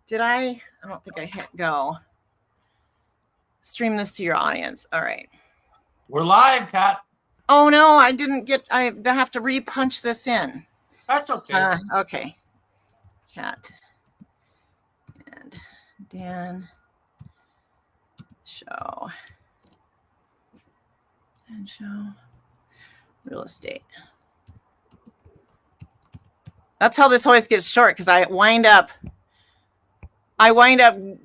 Did I don't think I hit go. Stream this to your audience. All right. We're live, Kat. Oh, no, I didn't get, I have to re-punch this in. That's okay. Okay. Kat and Dan show real estate. That's how this always gets short, because I wind up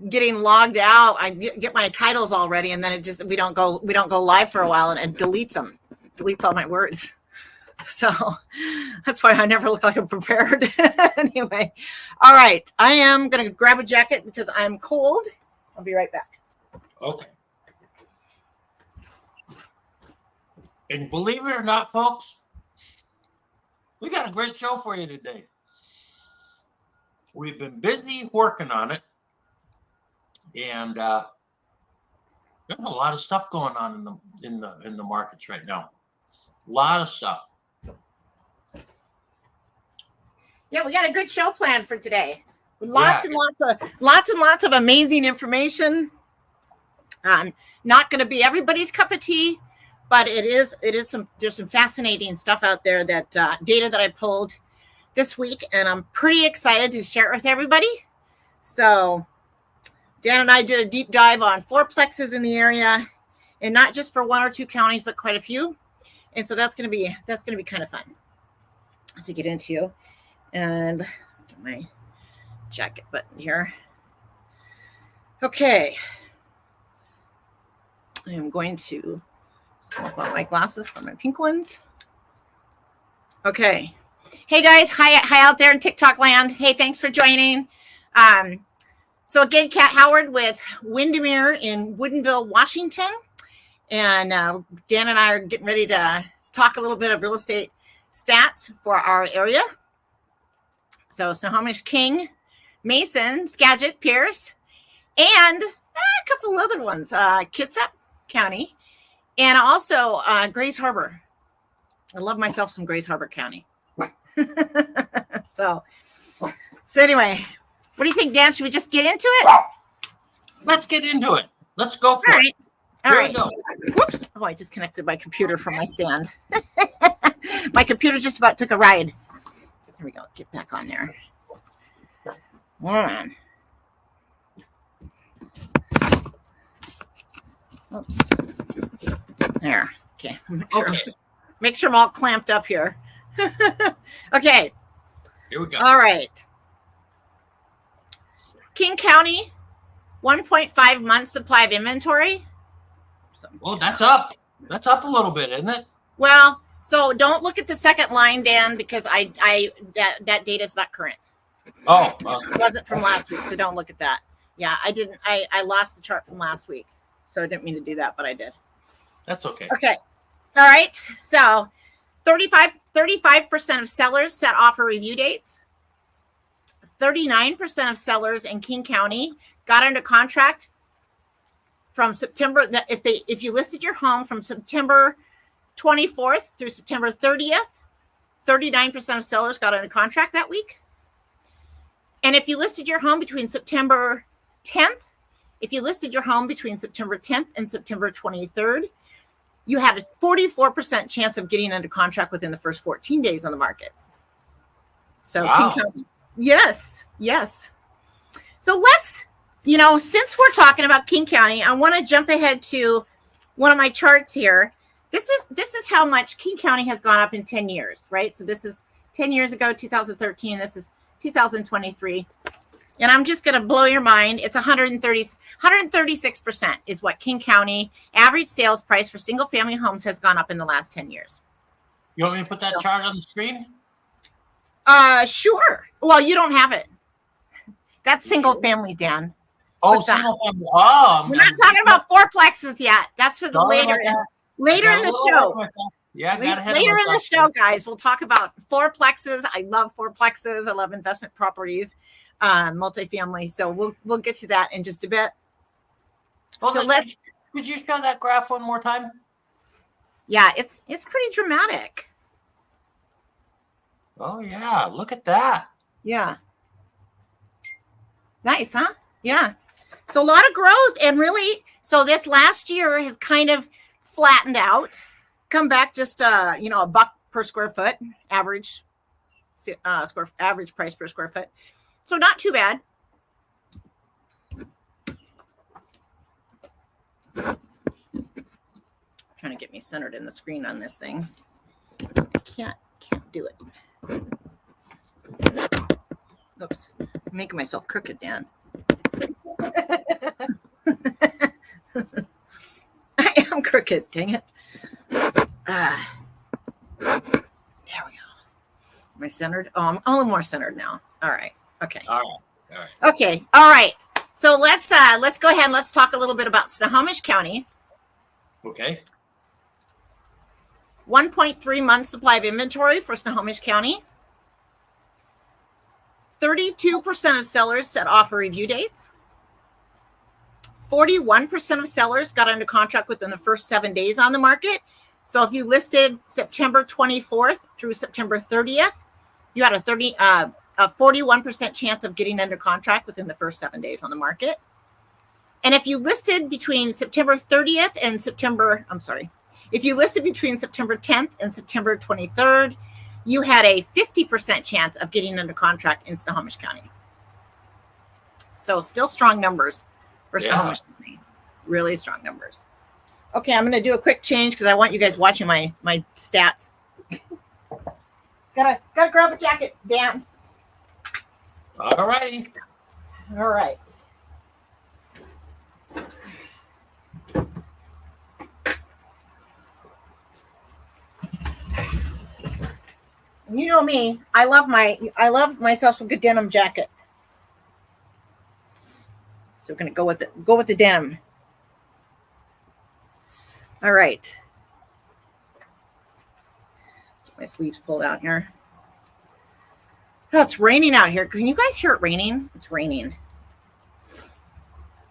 getting logged out. I get my titles already, and then it just we don't go live for a while, and it deletes all my words. So that's why I never look like I'm prepared. Anyway, all right. I am gonna grab a jacket because I'm cold. I'll be right back. Okay. And believe it or not, folks, we got a great show for you today. We've been busy working on it, and there's a lot of stuff going on in the markets right now. A lot of stuff. Yeah, we got a good show planned for today. Lots and lots of amazing information. Not going to be everybody's cup of tea, but there's some fascinating stuff out there, that data that I pulled this week, and I'm pretty excited to share it with everybody. So Dan and I did a deep dive on fourplexes in the area, and not just for one or two counties, but quite a few. And so that's going to be kind of fun to get into. And get my jacket button here. Okay. I am going to swap out my glasses for my pink ones. Okay. Hey guys, hi out there in TikTok land. Hey, thanks for joining. So again, Kat Howard with Windermere in Woodinville, Washington. And Dan and I are getting ready to talk a little bit of real estate stats for our area. So Snohomish, King, Mason, Skagit, Pierce, and a couple other ones, Kitsap County, and also Grays Harbor. I love myself some Grays Harbor County. So anyway, what do you think, Dan? Should we just get into it? Let's get into it. Let's go for it. All right. Go. Whoops. Oh, I disconnected my computer from my stand. My computer just about took a ride. Here we go. Get back on there. Hold on. Oops. There. Okay. Make sure I'm all clamped up here. Okay. Here we go. All right. King County, 1.5 months supply of inventory. Well, that's up. That's up a little bit, isn't it? Well, so don't look at the second line, Dan, because that data is not current. Oh, it wasn't from last week, so don't look at that. Yeah, I didn't. I lost the chart from last week, so I didn't mean to do that, but I did. That's okay. Okay. All right. So 35% of sellers set offer review dates. 39% of sellers in King County got under contract from September. If you listed your home from September 24th through September 30th, 39% of sellers got under contract that week. And if you listed your home between September 10th, and September 23rd, you had a 44% chance of getting under contract within the first 14 days on the market. So wow. King County. Yes. So let's, since we're talking about King County, I want to jump ahead to one of my charts here. This is how much King County has gone up in 10 years, right? So this is 10 years ago, 2013. This is 2023. And I'm just going to blow your mind. It's 136% is what King County average sales price for single family homes has gone up in the last 10 years. You want me to put that chart on the screen? Sure. Well, you don't have it. That's single family, Dan. Oh, single family. Oh, we're not talking about fourplexes yet. That's for the later in the show. Yeah, later in the show, guys, we'll talk about fourplexes. I love fourplexes. I love investment properties, multifamily. So we'll get to that in just a bit. Well, so could you show that graph one more time? Yeah, it's pretty dramatic. Oh yeah, look at that. Yeah. Nice, huh? Yeah. So a lot of growth, and really, so this last year has kind of flattened out, come back just a buck per square foot average, average price per square foot. So not too bad. Trying to get me centered in the screen on this thing. I can't do it. Oops, I'm making myself crooked, Dan. I am crooked, dang it. There we go. Am I centered? Oh, I'm a little more centered now. All right. Okay. All right. Okay. All right. So let's go ahead and let's talk a little bit about Snohomish County. Okay. 1.3 months supply of inventory for Snohomish County. 32% of sellers set offer review dates. 41% of sellers got under contract within the first 7 days on the market. So if you listed September 24th through September 30th, you had a 41% chance of getting under contract within the first 7 days on the market. And if you listed between September 30th and if you listed between September 10th and September 23rd, you had a 50% chance of getting under contract in Snohomish County. So still strong numbers for Snohomish County. Really strong numbers. Okay, I'm going to do a quick change because I want you guys watching my stats. Gotta grab a jacket, Dan. All righty. All right. You know me. I love myself some good denim jacket. So we're gonna go with the denim. All right. Get my sleeves pulled out here. Oh, it's raining out here. Can you guys hear it raining? It's raining.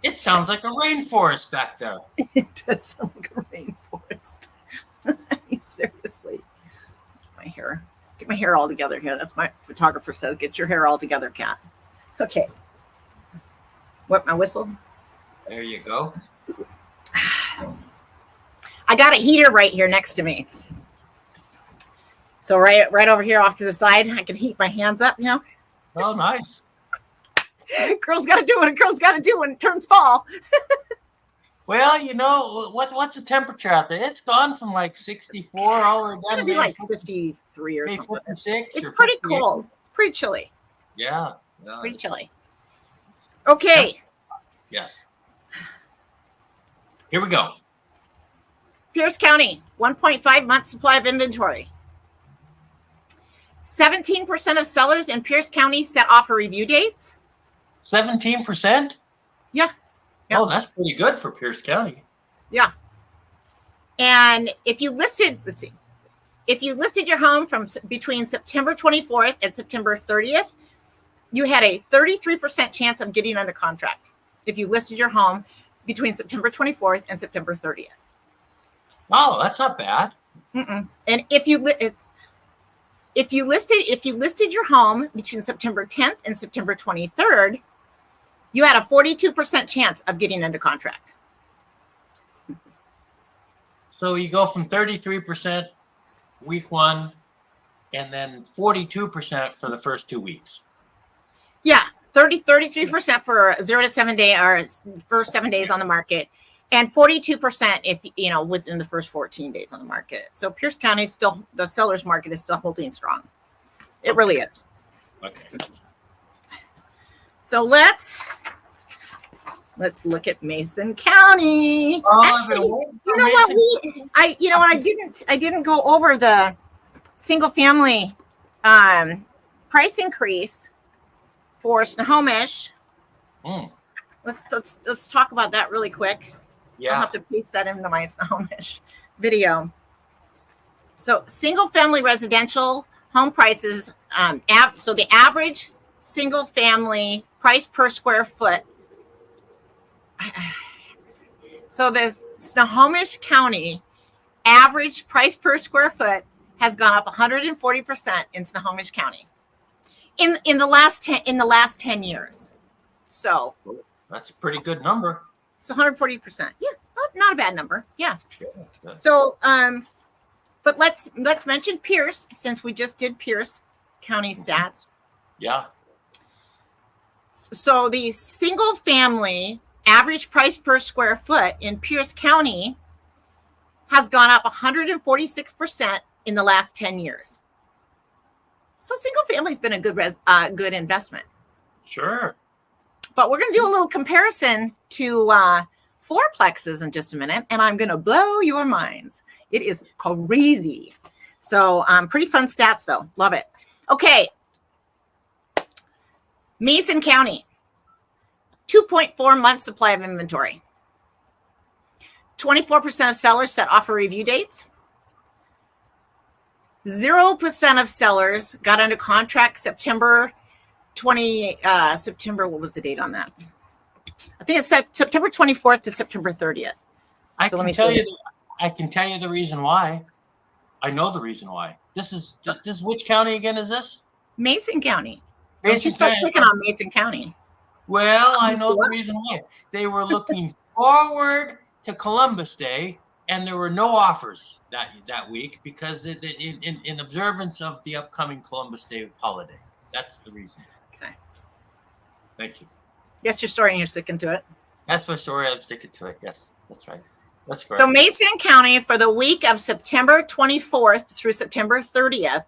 It sounds like a rainforest back there. It does sound like a rainforest. Seriously. Get my hair all together here. That's my photographer says. Get your hair all together, Kat. Okay. What, my whistle? There you go. I got a heater right here next to me. So right over here off to the side, I can heat my hands up, Oh, nice. Girls got to do what a girl's got to do when it turns fall. Well, what's the temperature out there? It's gone from like 64 all the way down It's going to be like 53 or something. 56 it's or pretty 58. cold. Pretty chilly. Yeah. Pretty chilly. Okay. Yes. Here we go. Pierce County, 1.5 months supply of inventory. 17% of sellers in Pierce County set offer review dates. 17%? Yeah. Oh, that's pretty good for Pierce County. Yeah. And if you listed your home from between September 24th and September 30th, you had a 33% chance of getting under contract if you listed your home between September 24th and September 30th. Oh, that's not bad. Mm-mm. And if you listed your home between September 10th and September 23rd, you had a 42% chance of getting under contract. So you go from 33% week one, and then 42% for the first 2 weeks. Yeah, 33% for 0 to 7 day or first 7 days on the market, and 42% if within the first 14 days on the market. So Pierce County the seller's market is still holding strong. It really is. Okay. So let's look at Mason County. Actually, you know what? I didn't go over the single family price increase for Snohomish. Let's talk about that really quick. Yeah. I'll have to paste that into my Snohomish video. So single family residential home prices, so the average single family price per square foot. So the Snohomish County average price per square foot has gone up 140% in Snohomish County in the last 10 years. So that's a pretty good number. It's 140%. Yeah, not a bad number. Yeah. Yeah. So, but let's mention Pierce, since we just did Pierce County stats. Yeah. So the single family average price per square foot in Pierce County has gone up 146% in the last 10 years. So single family has been a good investment. Sure. But we're going to do a little comparison to fourplexes in just a minute, and I'm going to blow your minds. It is crazy. So pretty fun stats, though. Love it. Okay. Mason County, 2.4 months supply of inventory. 24% of sellers set offer review dates. 0% of sellers got under contract September, what was the date on that? I think it's September 24th to September 30th. I can tell you the reason why. I know the reason why. This is which county again is this? Mason County. Mason Start clicking on Mason County. Well, I know the reason why. They were looking forward to Columbus Day, and there were no offers that week because in observance of the upcoming Columbus Day holiday. That's the reason. Okay. Thank you. That's your story, and you're sticking to it. That's my story. I'm sticking to it. Yes, that's right. That's correct. So Mason County, for the week of September 24th through September 30th,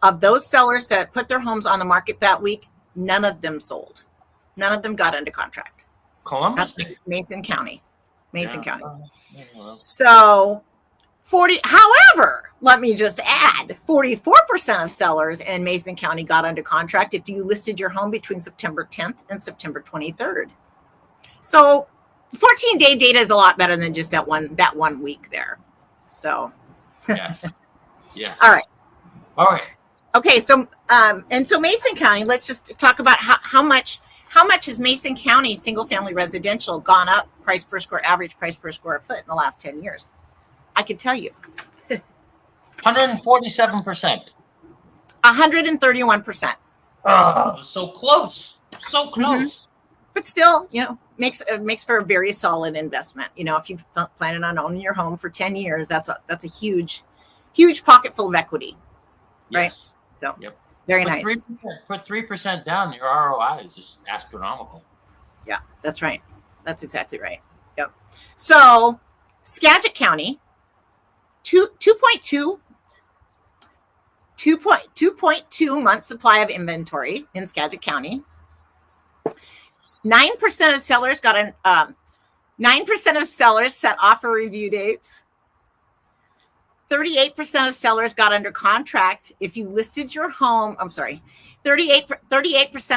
of those sellers that put their homes on the market that week, none of them sold. None of them got under contract. Columbus Day. Mason County. Mason County. Well. So however, let me just add, 44% of sellers in Mason County got under contract if you listed your home between September 10th and September 23rd. So 14-day data is a lot better than just that one week there. So yes. Yes. All right. Okay, so and so Mason County, let's just talk about how much has Mason County single family residential gone up average price per square foot in the last 10 years. I can tell you. 147%. 131%. Oh, so close. So close. Mm-hmm. But still, makes for a very solid investment. If you're planning on owning your home for 10 years, that's a huge pocket full of equity. Right? Yes. So yep. Very nice. Put 3% down, your ROI is just astronomical. Yeah, that's right. That's exactly right. Yep. So Skagit County, 2.2 months supply of inventory in Skagit County. 9% of sellers 9% of sellers set offer review dates. 38% of sellers got under contract if you listed your home. 38%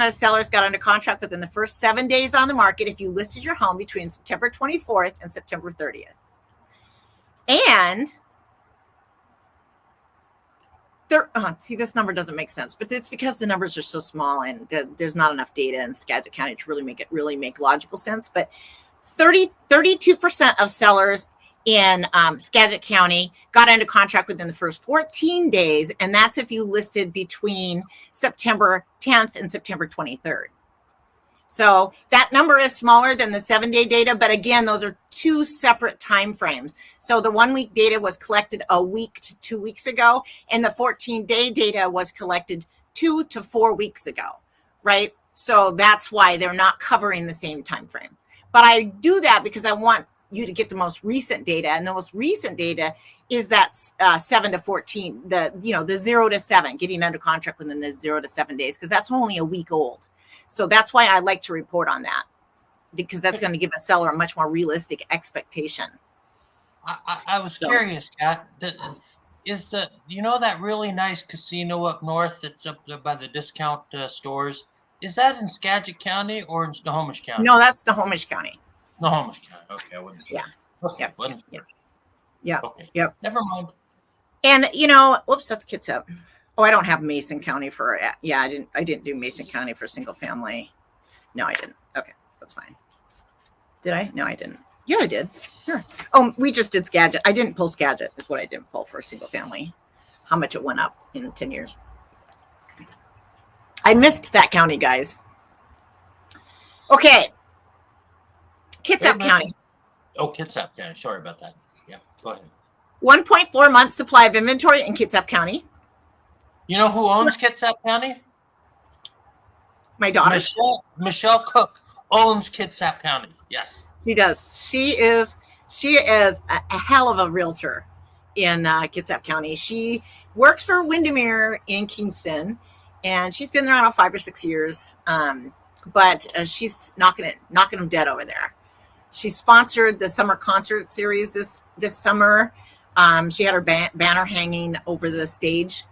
of sellers got under contract within the first 7 days on the market if you listed your home between September 24th and September 30th. And this number doesn't make sense, but it's because the numbers are so small and there's not enough data in Skagit County to really make logical sense. But 32% of sellers in Skagit County got under contract within the first 14 days, and that's if you listed between September 10th and September 23rd. So that number is smaller than the 7-day data, but again, those are two separate time frames. So the 1 week data was collected a week to 2 weeks ago, and the 14-day data was collected 2 to 4 weeks ago, right? So that's why they're not covering the same time frame. But I do that because I want you to get the most recent data, and the most recent data is that 7 to 14, the 0 to 7, getting under contract within the 0 to 7 days, because that's only a week old. So that's why I like to report on that, because that's going to give a seller a much more realistic expectation. I was curious, Kat. Is that really nice casino up north that's up there by the discount stores? Is that in Skagit County or in Snohomish County? No, that's Snohomish County. Snohomish County. Okay, I wasn't sure. Yeah. Okay, wasn't sure. Yeah. Okay. Yep. Never mind. And whoops, that's Kitsap. Oh, I don't have Mason County for. Yeah, I didn't do Mason County for single family. No, I didn't. Okay, that's fine. Did I? No, I didn't. Yeah, I did. Sure. Oh, we just did Skagit. I didn't pull Skagit. Is what I didn't pull for single family. How much it went up in 10 years. I missed that county, guys. Okay. Kitsap County. Oh, Kitsap County. Sorry about that. Yeah, go ahead. 1.4 months supply of inventory in Kitsap County. You know who owns Kitsap County? My daughter. Michelle Cook owns Kitsap County. Yes. She does. She is a hell of a realtor in Kitsap County. She works for Windermere in Kingston, and she's been there around 5 or 6 years. But she's knocking them dead over there. She sponsored the summer concert series this summer. She had her banner hanging over the stage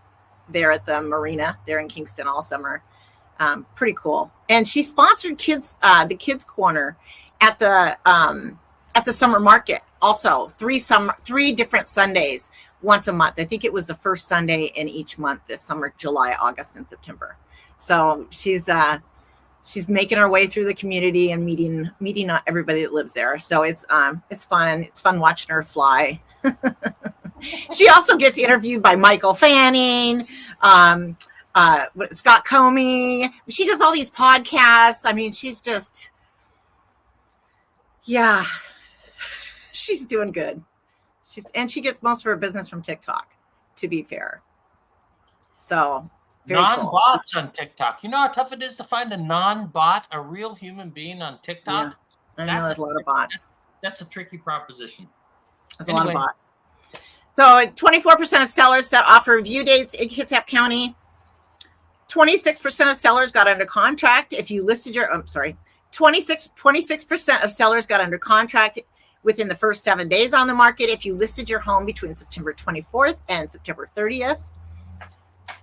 there at the marina there in Kingston all summer. Pretty cool. And she sponsored the kids corner at the summer market. Also, 3 different Sundays once a month. I think it was the first Sunday in each month this summer, July, August, and September. So she's making her way through the community and meeting everybody that lives there. So it's fun. It's fun watching her fly. She also gets interviewed by Michael Fanning, Scott Comey. She does all these podcasts. I mean, she's just, yeah, she's doing good. She gets most of her business from TikTok, to be fair. So non-bots on TikTok. You know how tough it is to find a non-bot, a real human being on TikTok? Yeah, I know there's a lot of bots. That's a tricky proposition. There's a lot of bots. So 24% of sellers that offer review dates in Kitsap County. 26% of sellers got under contract. If you listed 26% of sellers got under contract within the first 7 days on the market if you listed your home between September 24th and September 30th.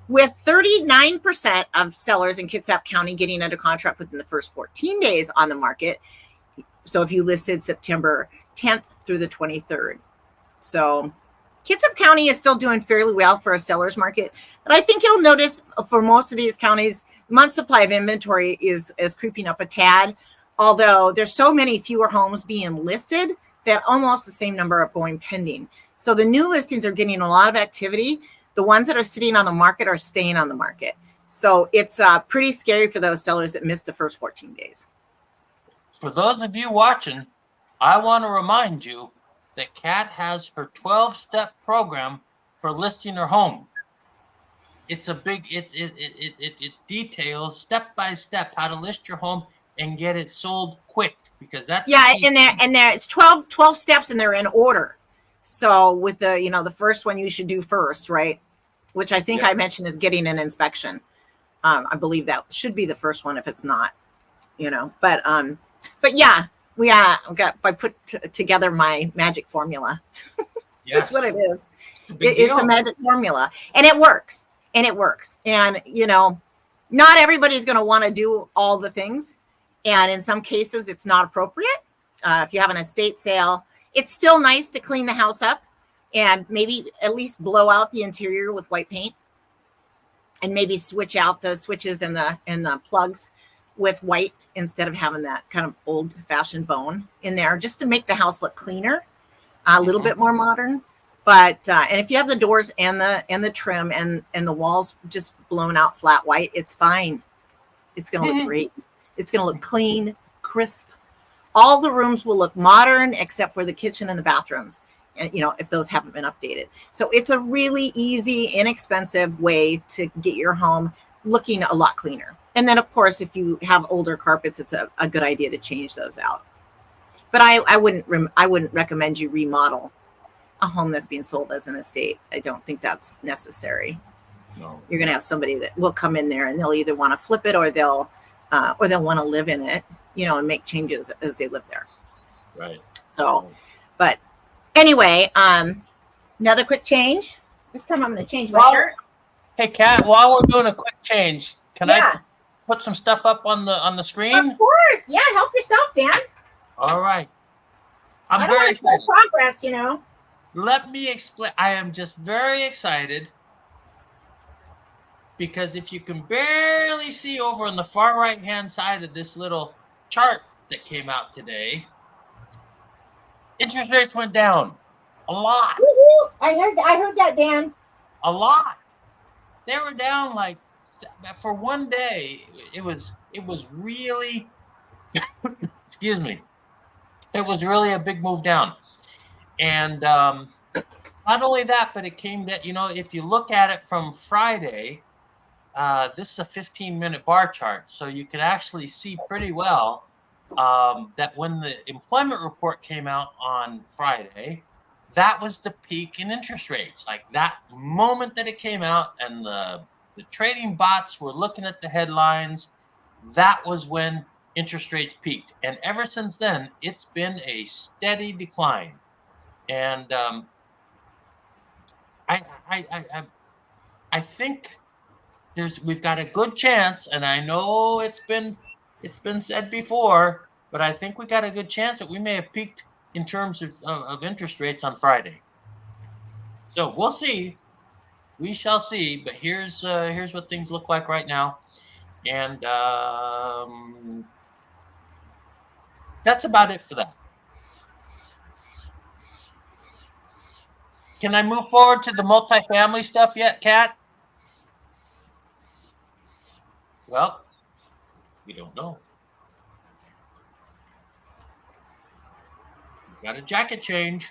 With 39% of sellers in Kitsap County getting under contract within the first 14 days on the market. So if you listed September 10th through the 23rd. So Kitsap County is still doing fairly well for a seller's market. But I think you'll notice for most of these counties, month supply of inventory is creeping up a tad. Although there's so many fewer homes being listed that almost the same number are going pending. So the new listings are getting a lot of activity. The ones that are sitting on the market are staying on the market. So it's pretty scary for those sellers that missed the first 14 days. For those of you watching, I want to remind you that Kat has her 12-step program for listing her home. It's a big, it details step by step how to list your home and get it sold quick, because that's and there it's 12 steps and they're in order. So with the first one you should do first, right? Which I think I mentioned is getting an inspection. I believe that should be the first one if it's not, but yeah, I put together my magic formula. Yes. That's what it is. It's a magic formula, and it works. And not everybody's going to want to do all the things. And in some cases, it's not appropriate. If you have an estate sale, it's still nice to clean the house up and maybe at least blow out the interior with white paint, and maybe switch out the switches and the plugs with white instead of having that kind of old-fashioned bone in there, just to make the house look cleaner, a little bit more modern. But and if you have the doors and the trim and the walls just blown out flat white, it's fine. It's going to look great. It's going to look clean, crisp. All the rooms will look modern except for the kitchen and the bathrooms, and if those haven't been updated. So it's a really easy, inexpensive way to get your home looking a lot cleaner. And then, of course, if you have older carpets, it's a good idea to change those out. But I wouldn't recommend you remodel a home that's being sold as an estate. I don't think that's necessary. No. You're going to have somebody that will come in there and they'll either want to flip it or they'll want to live in it, and make changes as they live there. Right. So, but anyway, another quick change. This time I'm going to change my shirt. Hey, Kat, while we're doing a quick change, can I put some stuff up on the screen? Of course. Yeah, help yourself, Dan. All right. I'm very excited. Progress, Let me explain. I am just very excited because if you can barely see over on the far right-hand side of this little chart that came out today, interest rates went down a lot. Woo-hoo. I heard that, Dan. A lot. They were down like for one day. It was really Excuse me. It was really a big move down. And not only that, but it came that, if you look at it from Friday, this is a 15-minute bar chart. So you can actually see pretty well that when the employment report came out on Friday, that was the peak in interest rates. Like that moment that it came out and the trading bots were looking at the headlines, that was when interest rates peaked. And ever since then, it's been a steady decline. And I think we've got a good chance, and I know it's been said before, but I think we got a good chance that we may have peaked in terms of interest rates on Friday. So we'll see. We shall see. But here's what things look like right now, and that's about it for that. Can I move forward to the multifamily stuff yet, Kat? Well, we don't know. We've got a jacket change.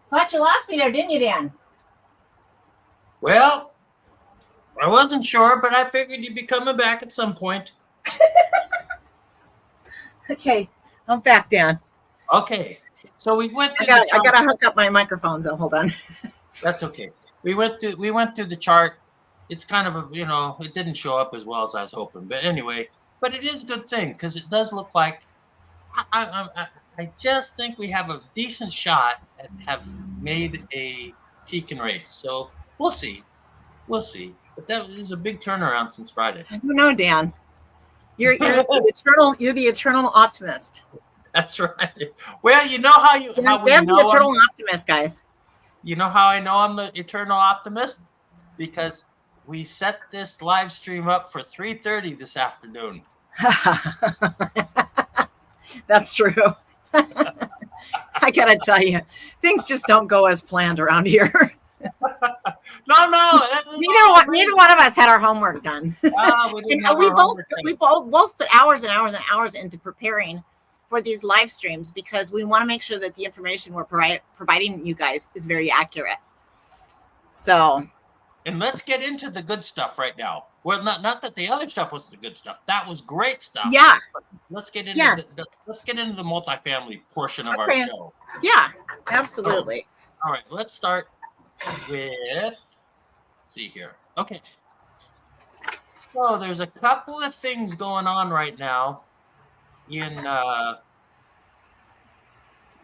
Thought you lost me there, didn't you, Dan? Well, I wasn't sure, but I figured you'd be coming back at some point. Okay, I'm back, Dan. Okay, so we went. I gotta hook up my microphone. So hold on. That's okay. We went through the chart. It's kind of it didn't show up as well as I was hoping, but anyway, but it is a good thing because it does look like I just think we have a decent shot at have made a peak in rates. So we'll see. But that is a big turnaround since Friday. I don't know, Dan. You're the eternal optimist. That's right. Well, you know how we know the eternal optimist, guys. You know how I know I'm the eternal optimist? Because we set this live stream up for 3:30 this afternoon. That's true. I gotta tell you, things just don't go as planned around here. No. Neither one of us had our homework done. We both put hours and hours and hours into preparing for these live streams because we want to make sure that the information we're providing you guys is very accurate. So, and let's get into the good stuff right now. Well, not that the other stuff was the good stuff. That was great stuff. Yeah. Let's get into the multifamily portion of our show. Yeah, absolutely. All right, let's start with. Let's see here. Okay. So there's a couple of things going on right now in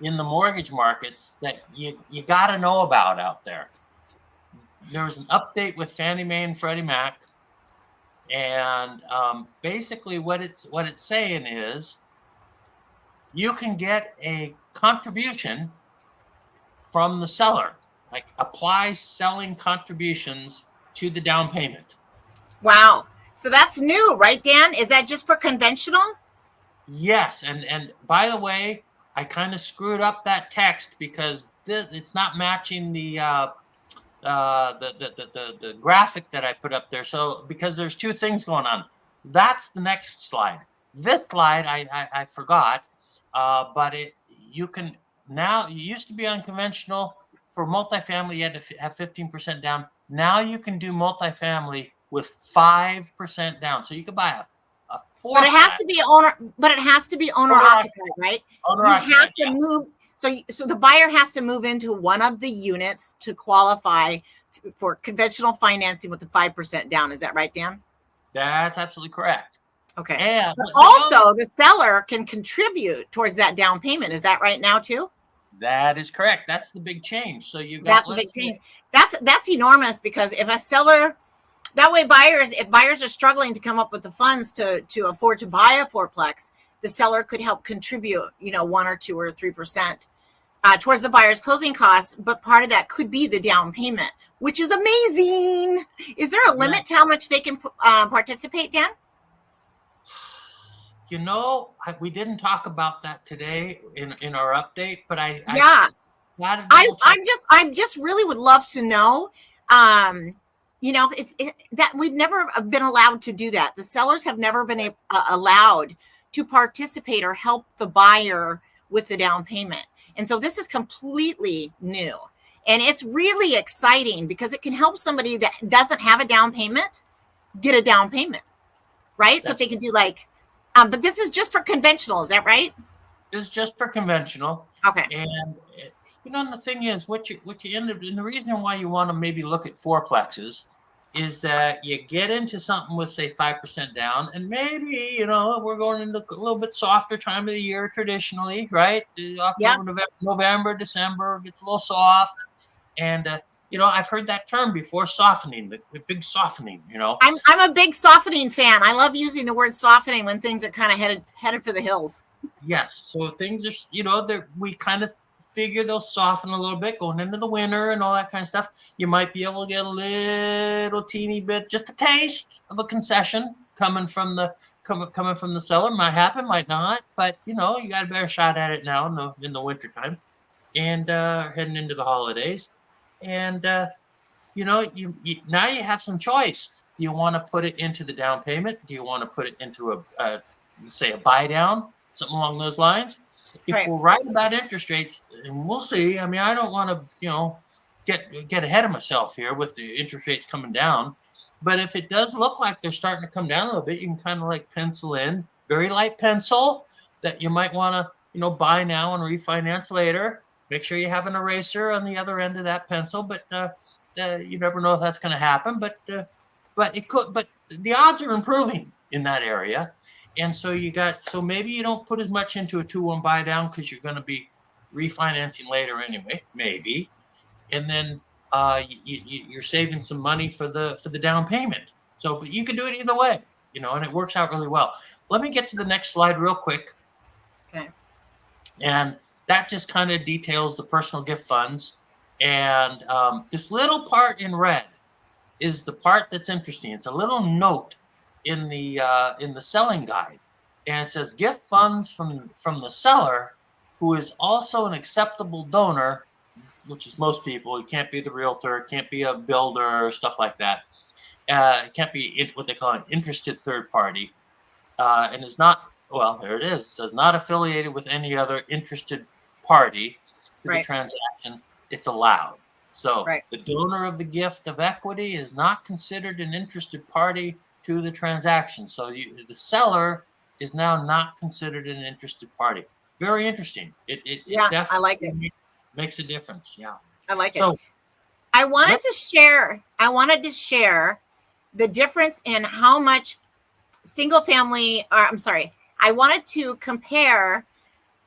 the mortgage markets that you got to know about out there. There's an update with Fannie Mae and Freddie Mac. And basically what it's saying is you can get a contribution from the seller, like apply selling contributions to the down payment. Wow. So that's new, right, Dan? Is that just for conventional? Yes. And by the way, I kind of screwed up that text because it's not matching the graphic that I put up there. So because there's two things going on. That's the next slide. This slide I forgot, but you can now. You used to be unconventional for multifamily. You had to have 15% down. Now you can do multifamily with 5% down. So you could buy a 4. But it has to be owner. But it has to be owner occupied, right? Owner you occupied, have to move. So the buyer has to move into one of the units to qualify for conventional financing with the 5% down. Is that right, Dan? That's absolutely correct. Okay. Yeah. But also, the seller can contribute towards that down payment. Is that right now too? That is correct. That's the big change. So you got that's a big change. That's enormous because if a seller, that way if buyers are struggling to come up with the funds to afford to buy a fourplex, the seller could help contribute, 1 or 2 or 3%. towards the buyer's closing costs, but part of that could be the down payment, which is amazing. Is there a limit to how much they can participate, Dan? We didn't talk about that today in our update, but I just really would love to know. That we've never been allowed to do that. The sellers have never been allowed to participate or help the buyer with the down payment. And so this is completely new. And it's really exciting because it can help somebody that doesn't have a down payment get a down payment, right? So if they can do but this is just for conventional, is that right? This is just for conventional. Okay. And the thing is, what you end up, and the reason why you want to maybe look at fourplexes is that you get into something with, say, 5% down, and maybe, we're going into a little bit softer time of the year traditionally, right? October, November, December gets a little soft. And, I've heard that term before, softening, the big softening, I'm a big softening fan. I love using the word softening when things are kind of headed for the hills. Yes. So things are, we kind of figure they'll soften a little bit going into the winter and all that kind of stuff. You might be able to get a little teeny bit, just a taste of a concession coming from the seller. Might happen, might not, but you got a better shot at it now in the winter time and heading into the holidays. And you now you have some choice. Do you want to put it into the down payment? Do you want to put it into say a buy down, something along those lines? If we're right about interest rates, and we'll see. I mean, I don't want to, get ahead of myself here with the interest rates coming down. But if it does look like they're starting to come down a little bit, you can kind of pencil in, very light pencil, that you might want to, buy now and refinance later. Make sure you have an eraser on the other end of that pencil. But you never know if that's going to happen. But it could. But the odds are improving in that area. And so maybe you don't put as much into a 2-1 buy down because you're going to be refinancing later anyway, maybe. And then you're saving some money for the down payment. So, but you can do it either way, and it works out really well. Let me get to the next slide real quick. Okay. And that just kind of details the personal gift funds. And this little part in red is the part that's interesting. It's a little note in the selling guide, and it says gift funds from the seller who is also an acceptable donor, which is most people. It can't be the realtor, it can't be a builder, stuff like that. It can't be what they call an interested third party, and is not, well, there it is. It says not affiliated with any other interested party to the transaction. It's allowed. So the donor of the gift of equity is not considered an interested party to the transaction. So the seller is now not considered an interested party. Very interesting. It definitely I like it. Makes a difference. Yeah. I like it. I wanted to share the difference in how much I wanted to compare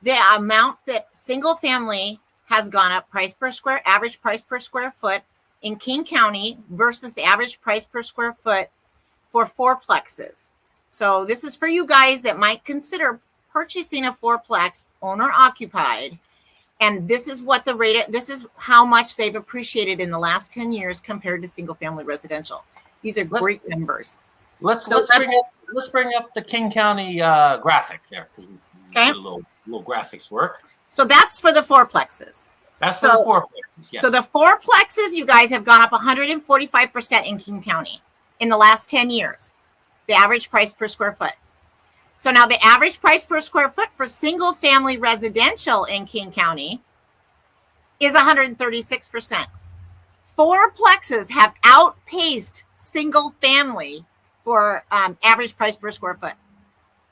the amount that single family has gone up average price per square foot in King County versus the average price per square foot for fourplexes. So this is for you guys that might consider purchasing a fourplex owner occupied. And this is this is how much they've appreciated in the last 10 years compared to single family residential. These are great numbers. Let's bring up the King County graphic there, because we do a little graphics work. So that's for the fourplexes. That's for the fourplexes. Yes. So the fourplexes, you guys, have gone up 145% in King County in the last 10 years, the average price per square foot. So now the average price per square foot for single family residential in King County is 136%. Fourplexes have outpaced single family for average price per square foot.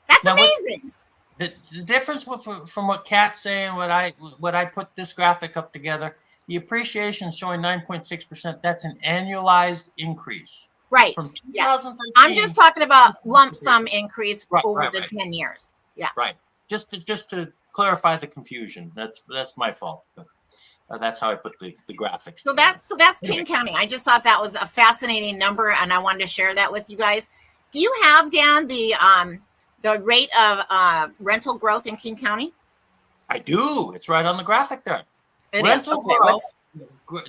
That's amazing. The difference from what Kat's saying, what I put this graphic up together, the appreciation is showing 9.6%. That's an annualized increase. Right. From 2013. I'm just talking about lump sum increase over the 10 years. Yeah. Right. Just to clarify the confusion. That's my fault. But, that's how I put the graphics. So that's King County. I just thought that was a fascinating number, and I wanted to share that with you guys. Do you have, Dan, the rate of rental growth in King County? I do. It's right on the graphic there. It is. Rental Okay. growth.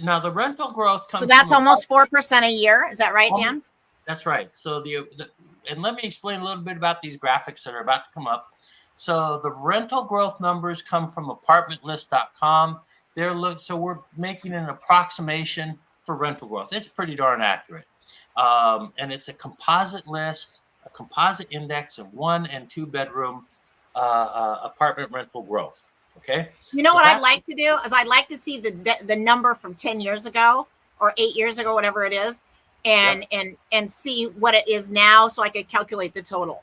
Now the rental growth comes. So that's from almost 4% a year. Is that right, Dan? That's right. So and let me explain a little bit about these graphics that are about to come up. So the rental growth numbers come from apartmentlist.com. So we're making an approximation for rental growth. It's pretty darn accurate. And it's a composite list, a composite index of 1 and 2 bedroom apartment rental growth. Okay. You know what I'd like to do is I'd like to see the number from 10 years ago or 8 years ago, whatever it is, and see what it is now, so I could calculate the total.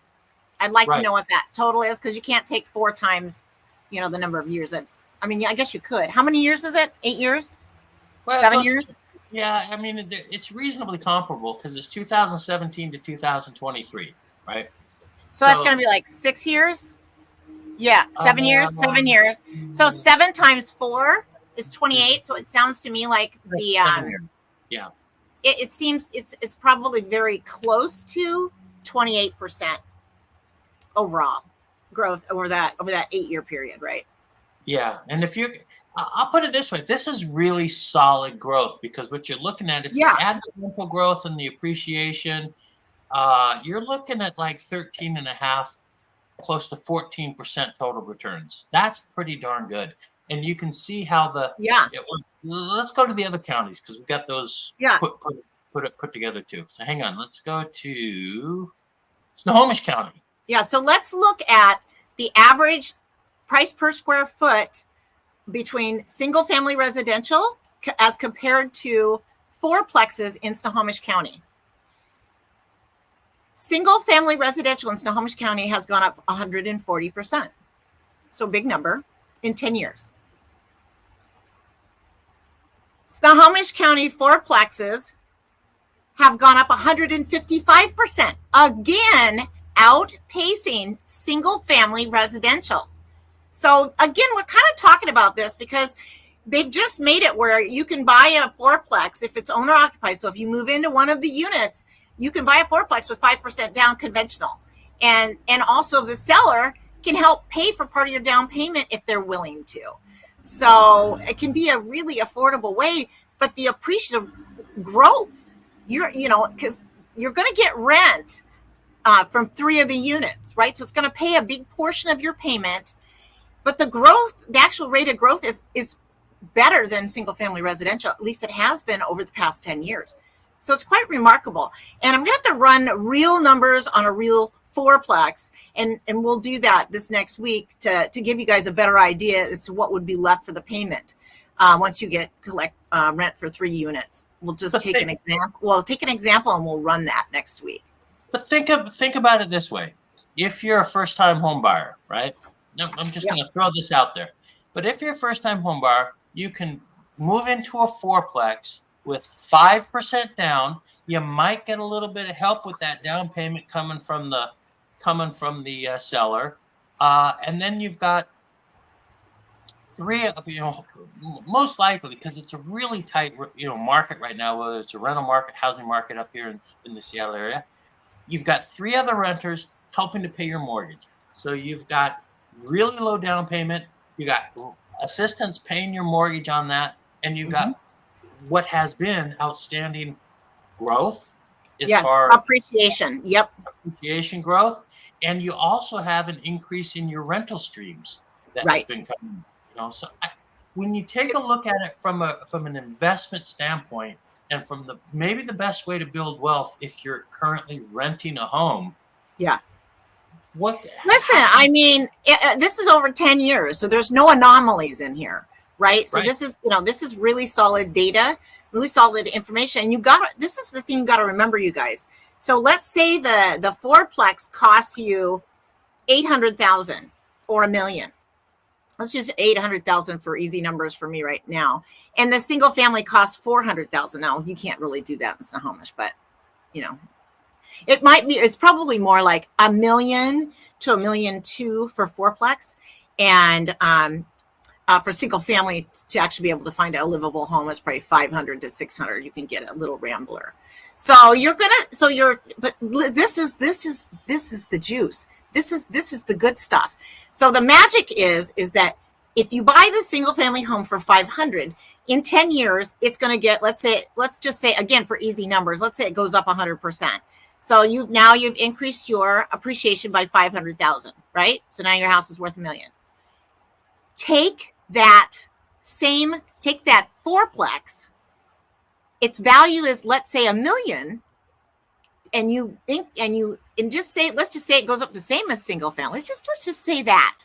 I'd like to know what that total is, because you can't take 4 times, the number of years. I mean, I guess you could. How many years is it? 8 years? Well, 7 years? Yeah, I mean, it's reasonably comparable because it's 2017 to 2023, right? So that's going to be like 6 years? Yeah, 7 years, 7 years. So 7 times 4 is 28. So it sounds to me like it seems it's probably very close to 28% overall growth over that 8-year period, right? Yeah, and I'll put it this way: this is really solid growth, because what you're looking at, if you add the rental growth and the appreciation, you're looking at like 13.5%, close to 14% total returns. That's pretty darn good. And you can see how let's go to the other counties, because we've got those put together too. So hang on, let's go to Snohomish County. Yeah, so let's look at the average price per square foot between single family residential as compared to fourplexes in Snohomish County. Single family residential in Snohomish County has gone up 140%. So big number in 10 years. Snohomish County fourplexes have gone up 155%. Again, outpacing single family residential. So again, we're kind of talking about this because they've just made it where you can buy a fourplex if it's owner occupied. So if you move into one of the units, you can buy a fourplex with 5% down conventional. And also the seller can help pay for part of your down payment if they're willing to. So it can be a really affordable way, but the appreciative growth, because you're going to get rent from 3 of the units, right? So it's going to pay a big portion of your payment, but the actual rate of growth is better than single family residential. At least it has been over the past 10 years. So it's quite remarkable. And I'm going to have to run real numbers on a real fourplex, and we'll do that this next week to give you guys a better idea as to what would be left for the payment once you collect rent for 3 units. We'll just take an example. We'll take an example and we'll run that next week. But think about it this way: if you're a first-time home buyer, right? Now, I'm just going to throw this out there. But if you're a first-time home buyer, you can move into a fourplex with 5% down. You might get a little bit of help with that down payment coming from the seller, and then you've got 3. Most likely, because it's a really tight market right now, whether it's a rental market, housing market up here in the Seattle area, you've got 3 other renters helping to pay your mortgage. So you've got really low down payment, you got assistance paying your mortgage on that, and you've got what has been outstanding growth as far appreciation. Yep. Appreciation growth. And you also have an increase in your rental streams that has been coming. So when you take a look at it from an investment standpoint, and from maybe the best way to build wealth if you're currently renting a home. Yeah. Listen, I mean, this is over 10 years, so there's no anomalies in here, right? So this is really solid data, really solid information. And this is the thing you got to remember, you guys. So let's say the fourplex costs you $800,000 or $1 million. Let's just 800,000 for easy numbers for me right now. And the single family costs 400,000. Now you can't really do that in Snohomish, but it's probably more like $1 million to $1.2 million for fourplex. And for single family to actually be able to find a livable home is probably 500 to 600. You can get a little rambler. So but this is the juice. This is the good stuff. So the magic is that If you buy the single family home for 500, in 10 years, it's going to get, let's just say, again, for easy numbers, let's say it goes up 100%. So you've increased your appreciation by 500,000, right? So now your house is worth $1 million. Take that fourplex. Its value is, let's say, $1 million, and just say, let's just say it goes up the same as single family. Let's just say that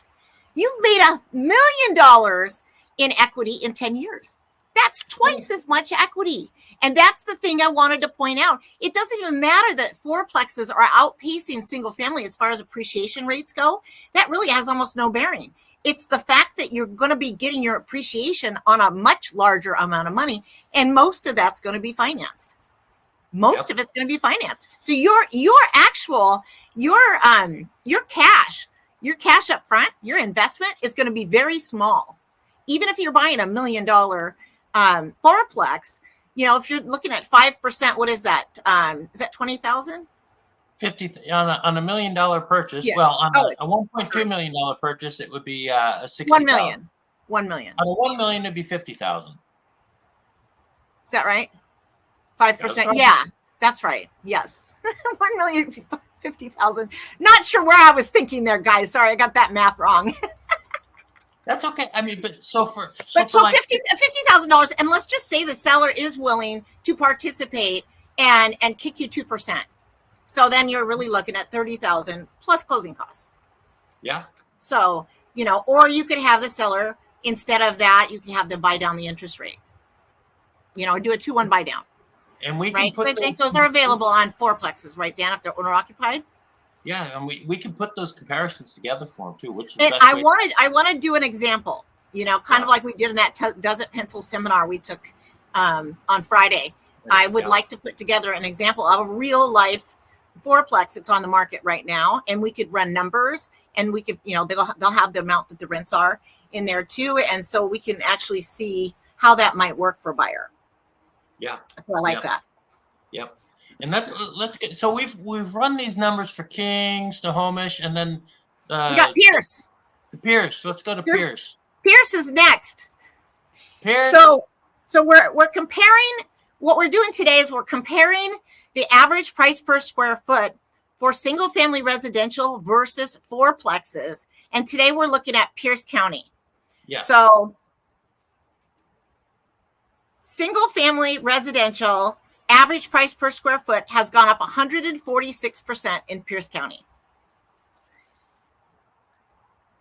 you've made $1 million in equity in 10 years. That's twice as much equity. And that's the thing I wanted to point out. It doesn't even matter that fourplexes are outpacing single family as far as appreciation rates go. That really has almost no bearing. It's the fact that you're going to be getting your appreciation on a much larger amount of money, and most of that's going to be financed. Most of it's going to be financed. So your cash up front, your investment is going to be very small. Even if you're buying $1 million fourplex, if you're looking at 5%, what is that? Is that 20,000? 50 on a $1 million purchase. Yeah. Well, on a $1.2 million purchase, it would be 60,000. 1 million. 1 million. On a 1 million, it'd be 50,000. Is that right? 5%. Right. Yeah, that's right. Yes. 1 million, 50,000. Not sure where I was thinking there, guys. Sorry, I got that math wrong. That's okay. I mean, so $50,000, and let's just say the seller is willing to participate and kick you 2%. So then you're really looking at 30,000 plus closing costs. Yeah. So, or you could have the seller, instead of that, you can have them buy down the interest rate. Do a 2-1 buy down. And we can put I think those are available on fourplexes, right, Dan, if they're owner occupied? Yeah, and we can put those comparisons together for them too, which is the best way. I want to do an example, kind of like we did in that Does It Pencil seminar we took on Friday. I would like to put together an example of a real life fourplex that's on the market right now, and we could run numbers, and we could, they'll have the amount that the rents are in there too, and so we can actually see how that might work for a buyer. Yeah, so I like that. Yep. And let's get, so we've run these numbers for King, Snohomish, and then we got Pierce. Pierce. Let's go to Pierce. Pierce is next. Pierce. So we're comparing. What we're doing today is we're comparing the average price per square foot for single family residential versus fourplexes. And today we're looking at Pierce County. Yeah. So single family residential average price per square foot has gone up 146% in Pierce County.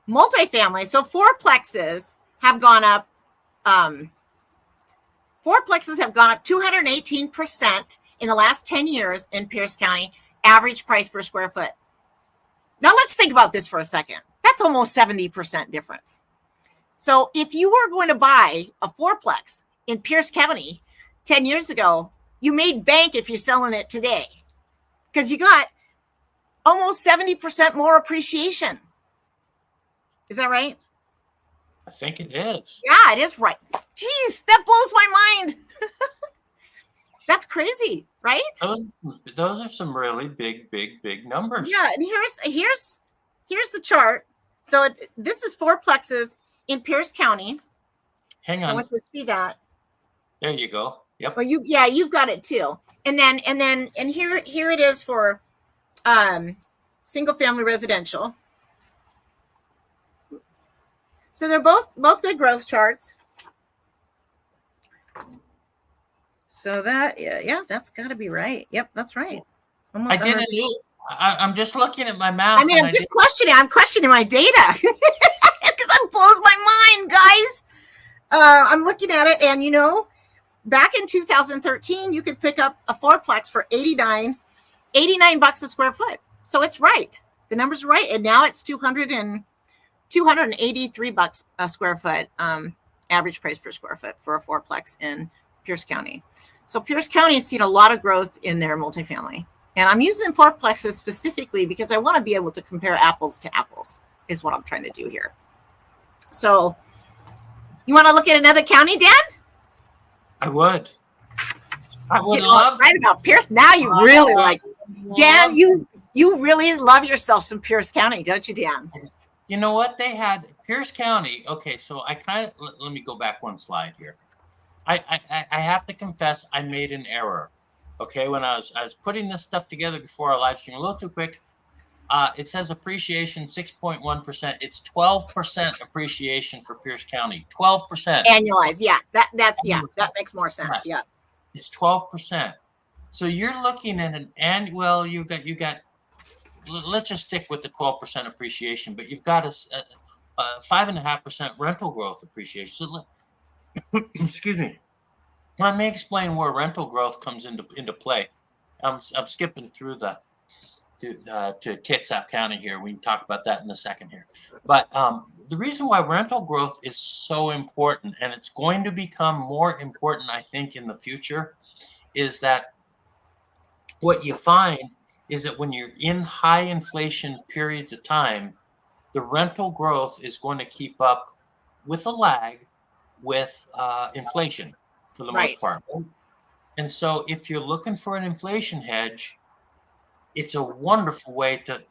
Multifamily, so fourplexes have gone up. Fourplexes have gone up 218% in the last 10 years in Pierce County, average price per square foot. Now let's think about this for a second. That's almost 70% difference. So if you were going to buy a fourplex in Pierce County 10 years ago, you made bank if you're selling it today, because you got almost 70% more appreciation. Is that right? I think it is. Yeah, it is right. Jeez, that blows my mind. That's crazy, right? Those are some really big numbers. Yeah, and here's the chart. So this is fourplexes in Pierce County. Hang on. I want you to see that. There you go. Yep. Well, you've got it too. And here it is for single family residential. So they're both good growth charts. So that that's got to be right. Yep, that's right. Almost I'm just looking at my math. I mean, I'm questioning my data because it blows my mind, guys. I'm looking at it, and back in 2013, you could pick up a fourplex for $89 a square foot. So it's right. The number's right. And now it's $283 a square foot, average price per square foot for a fourplex in Pierce County. So Pierce County has seen a lot of growth in their multifamily. And I'm using fourplexes specifically because I want to be able to compare apples to apples is what I'm trying to do here. So you want to look at another county, Dan? I would love right about Pierce. Now you really Dan, you really love yourself some Pierce County, don't you, Dan? You know what they had? Pierce County. Okay, so I kind of let me go back one slide here. I have to confess I made an error. Okay, when I was putting this stuff together before our live stream a little too quick. It says appreciation 6.1%. It's 12% appreciation for Pierce County. 12% annualized. Yeah, that makes more sense. Yes. Yeah, it's 12%. So you're looking at an annual. You got. Let's just stick with the 12% appreciation, but you've got a 5.5% rental growth appreciation. So excuse me. Let me explain where rental growth comes into play. I'm skipping through to Kitsap County here. We can talk about that in a second here. But the reason why rental growth is so important, and it's going to become more important, I think, in the future, is that what you find is that when you're in high inflation periods of time, the rental growth is going to keep up with a lag with inflation for the most part. And so if you're looking for an inflation hedge, it's a wonderful way to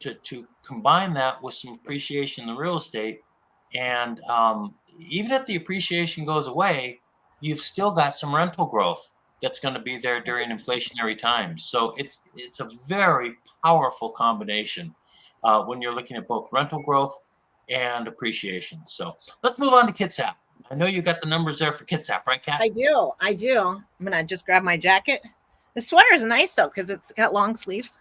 combine that with some appreciation in the real estate. And even if the appreciation goes away, you've still got some rental growth that's going to be there during inflationary times. So it's a very powerful combination when you're looking at both rental growth and appreciation. So let's move on to Kitsap. I know you got the numbers there for Kitsap, right, Kat? I do. I'm going to just grab my jacket. The sweater is nice, though, because it's got long sleeves.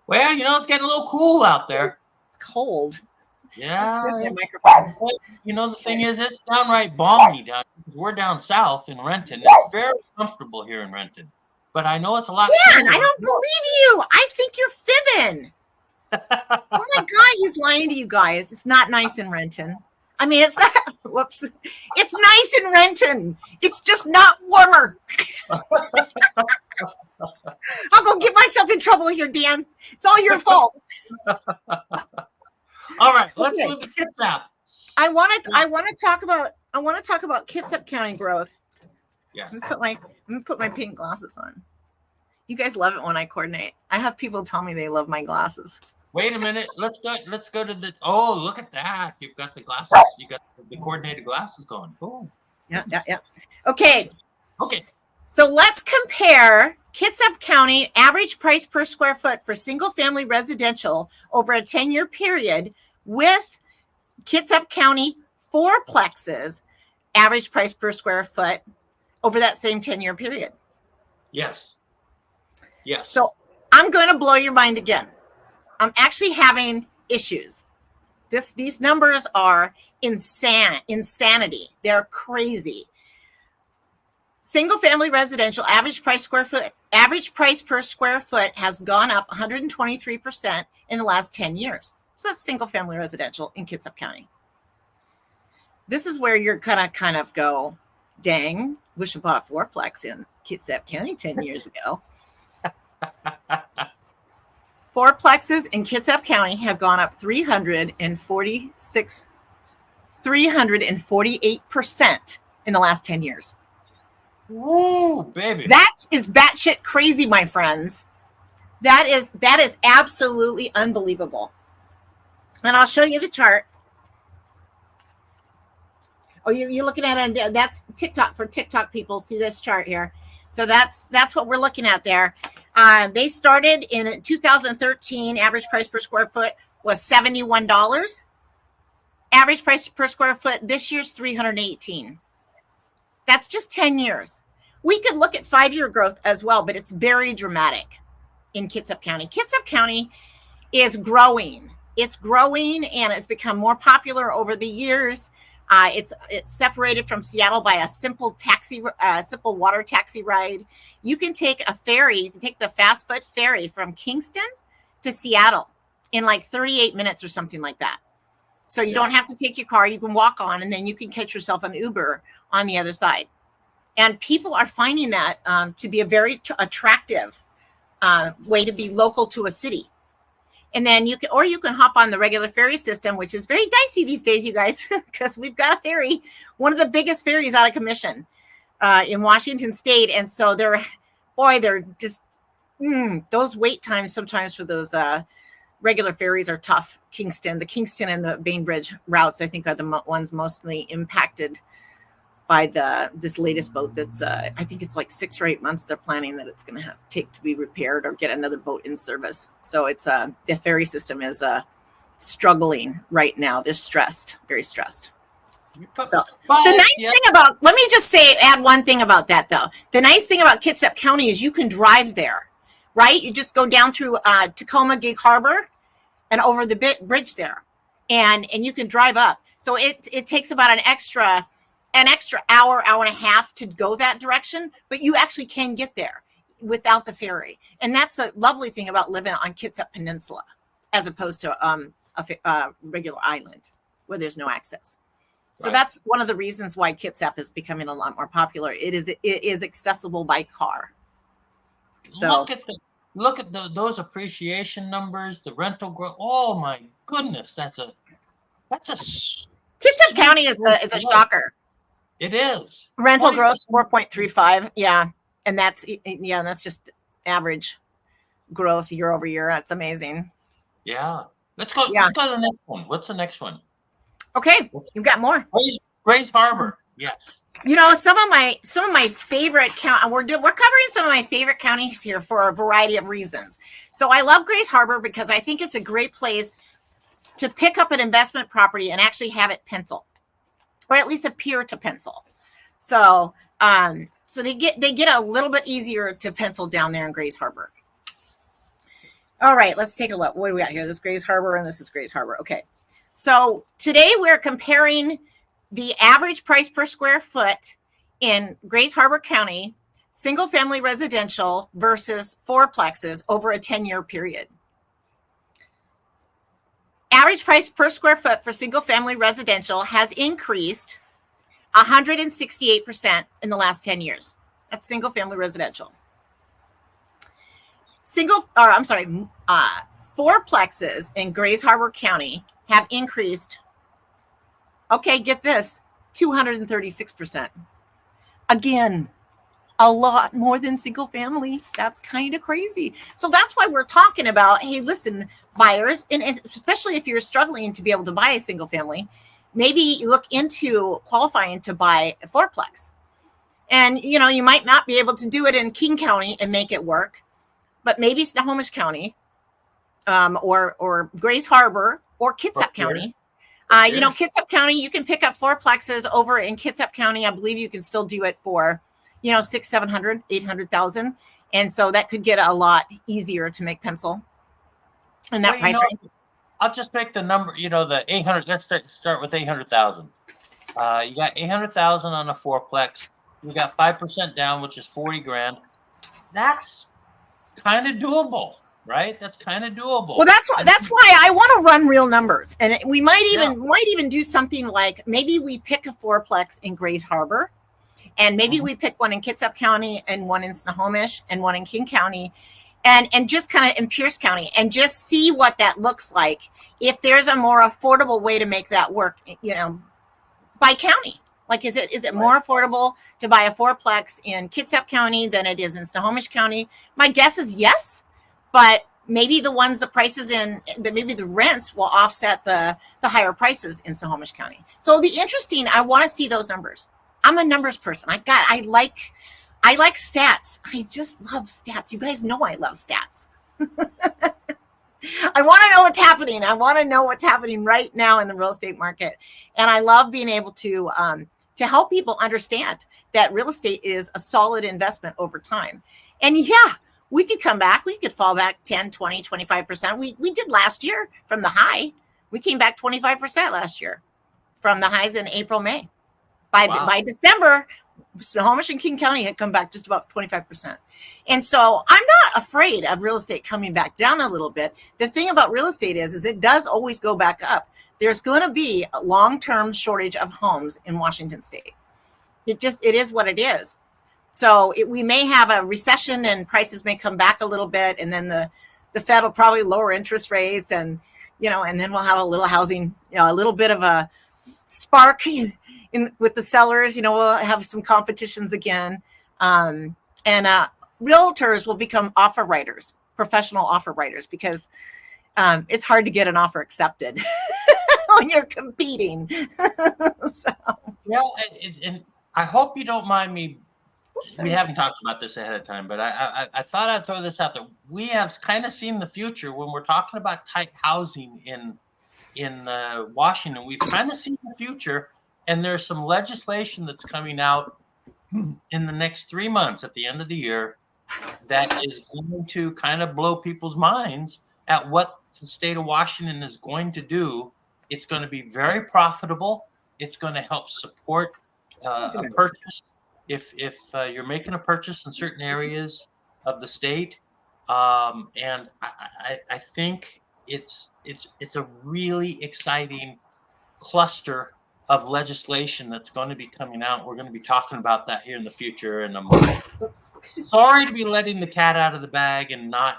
Well, it's getting a little cool out there. It's cold. Yeah. My microphone. The thing is, it's downright balmy down. We're down south in Renton. It's very comfortable here in Renton. But I know it's a lot. Dan, I don't believe you. I think you're fibbing. Oh my God, he's lying to you guys. It's not nice in Renton. I mean, it's not. Whoops. It's nice in Renton. It's just not warmer. I'll go get myself in trouble here, Dan. It's all your fault. All right, let's move to Kitsap. I want to talk about Kitsap County growth. Yes. Let me put my pink glasses on. You guys love it when I coordinate. I have people tell me they love my glasses. Wait a minute. Let's go to the. Oh, look at that! You've got the glasses. You got the coordinated glasses going. Oh. Yeah. Okay. So let's compare Kitsap County average price per square foot for single family residential over a 10-year period with Kitsap County fourplexes average price per square foot over that same 10-year period. Yes. So I'm going to blow your mind again. I'm actually having issues. These numbers are insanity. They're crazy. Single family residential average price per square foot has gone up 123% in the last 10 years. So that's single family residential in Kitsap County. This is where you're gonna kind of go, dang, wish I bought a fourplex in Kitsap County 10 years ago. Fourplexes in Kitsap County have gone up 348% in the last 10 years. Woo, baby. That is batshit crazy, my friends. That is absolutely unbelievable. And I'll show you the chart. Oh, you're looking at it. That's TikTok for TikTok people. See this chart here. So that's what we're looking at there. They started in 2013. Average price per square foot was $71. Average price per square foot this year's $318. That's just 10 years. We could look at 5-year growth as well, but it's very dramatic in Kitsap County. Kitsap County is growing. It's growing and it's become more popular over the years. It's separated from Seattle by a simple water taxi ride. You can take a ferry. You can take the fast foot ferry from Kingston to Seattle in like 38 minutes or something like that. So you don't have to take your car. You can walk on, and then you can catch yourself an Uber on the other side. And people are finding that to be a very attractive way to be local to a city. And then you can hop on the regular ferry system, which is very dicey these days, you guys, because we've got a ferry, one of the biggest ferries out of commission in Washington State. And so they're just those wait times sometimes for those regular ferries are tough. Kingston. The Kingston and the Bainbridge routes, I think, are the ones mostly impacted by this latest boat that's I think it's like 6 or 8 months they're planning that it's going to take to be repaired or get another boat in service. So it's the ferry system is struggling right now. They're stressed, very stressed. So the nice thing about, let me just add one thing about that though. The nice thing about Kitsap County is you can drive there, right? You just go down through Tacoma Gig Harbor and over the bridge there, and you can drive up. So it takes about an extra hour and a half to go that direction, but you actually can get there without the ferry. And that's a lovely thing about living on Kitsap Peninsula as opposed to a regular island where there's no access. So that's one of the reasons why Kitsap is becoming a lot more popular. It is accessible by car. So look at those appreciation numbers, the rental growth. Oh my goodness, Kitsap County is a shocker. It is. Rental growth 4.35. Yeah. And that's just average growth year over year. That's amazing. Yeah. Let's go to the next one. What's the next one? Okay. You've got more. Grays Harbor. Yes. Some of my favorite we're covering some of my favorite counties here for a variety of reasons. So I love Grays Harbor because I think it's a great place to pick up an investment property and actually have it pencil, or at least appear to pencil. So they get a little bit easier to pencil down there in Grays Harbor. All right, let's take a look. What do we got here? This is Grays Harbor and this is Grays Harbor. Okay. So today we're comparing the average price per square foot in Grays Harbor County, single family residential versus fourplexes over a 10-year period. Average price per square foot for single family residential has increased 168% in the last 10 years. That's single family residential. Fourplexes in Grays Harbor County have increased, okay, get this, 236%. Again, a lot more than single family. That's kind of crazy. So that's why we're talking about, hey, listen, buyers, and especially if you're struggling to be able to buy a single family, maybe you look into qualifying to buy a fourplex. And, you might not be able to do it in King County and make it work, but maybe Snohomish County or Grays Harbor or Kitsap County. Kitsap County, you can pick up fourplexes over in Kitsap County. I believe you can still do it for, 600,000, 800,000. And so that could get a lot easier to make pencil. And that price range. I'll just pick the number, the 800. Let's start with 800,000. You got 800,000 on a fourplex. You got 5% down, which is 40 grand. That's kind of doable, right? That's kind of doable. Well, that's why I want to run real numbers, and we might even do something like maybe we pick a fourplex in Grays Harbor, and maybe we pick one in Kitsap County and one in Snohomish and one in King County, and just kind of in Pierce County, and just see what that looks like. If there's a more affordable way to make that work, by county. Like, is it more affordable to buy a fourplex in Kitsap County than it is in Snohomish County? My guess is yes, but maybe the rents will offset the higher prices in Snohomish County. So it'll be interesting. I want to see those numbers. I'm a numbers person. I like stats. I just love stats. You guys know I love stats. I want to know what's happening. I want to know what's happening right now in the real estate market. And I love being able to help people understand that real estate is a solid investment over time. And we could come back. We could fall back 10, 20, 25%. We did last year from the high. We came back 25% last year from the highs in April, May. By December, Snohomish and King County had come back just about 25%. And so I'm not afraid of real estate coming back down a little bit. The thing about real estate is it does always go back up. There's going to be a long-term shortage of homes in Washington state. It is what it is. So we may have a recession and prices may come back a little bit. And then the Fed will probably lower interest rates and then we'll have a little housing, a little bit of a spark with the sellers. We'll have some competitions again. And realtors will become offer writers, professional offer writers, because it's hard to get an offer accepted when you're competing. So. Yeah, and I hope you don't mind me. We haven't talked about this ahead of time, but I thought I'd throw this out there. We have kind of seen the future when we're talking about tight housing in Washington. We've kind of seen the future, and there's some legislation that's coming out in the next 3 months at the end of the year that is going to kind of blow people's minds at what the state of Washington is going to do. It's going to be very profitable. It's going to help support a purchase if you're making a purchase in certain areas of the state. And I think it's a really exciting cluster of legislation that's going to be coming out. We're going to be talking about that here in the future. And I'm sorry to be letting the cat out of the bag and not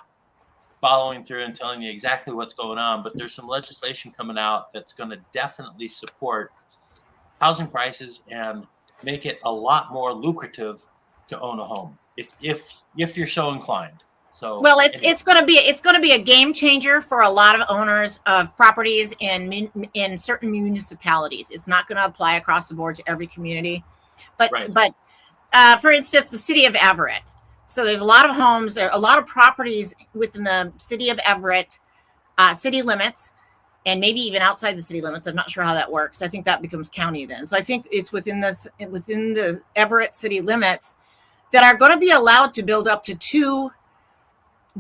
following through and telling you exactly what's going on, but there's some legislation coming out that's going to definitely support housing prices and make it a lot more lucrative to own a home if you're so inclined. So well, it's going to be a game changer for a lot of owners of properties in certain municipalities. It's not going to apply across the board to every community, but for instance, the city of Everett. So there's a lot of homes, there are a lot of properties within the city of Everett city limits, and maybe even outside the city limits. I'm not sure how that works. I think that becomes county then. So I think it's within the Everett city limits that are going to be allowed to build up to 2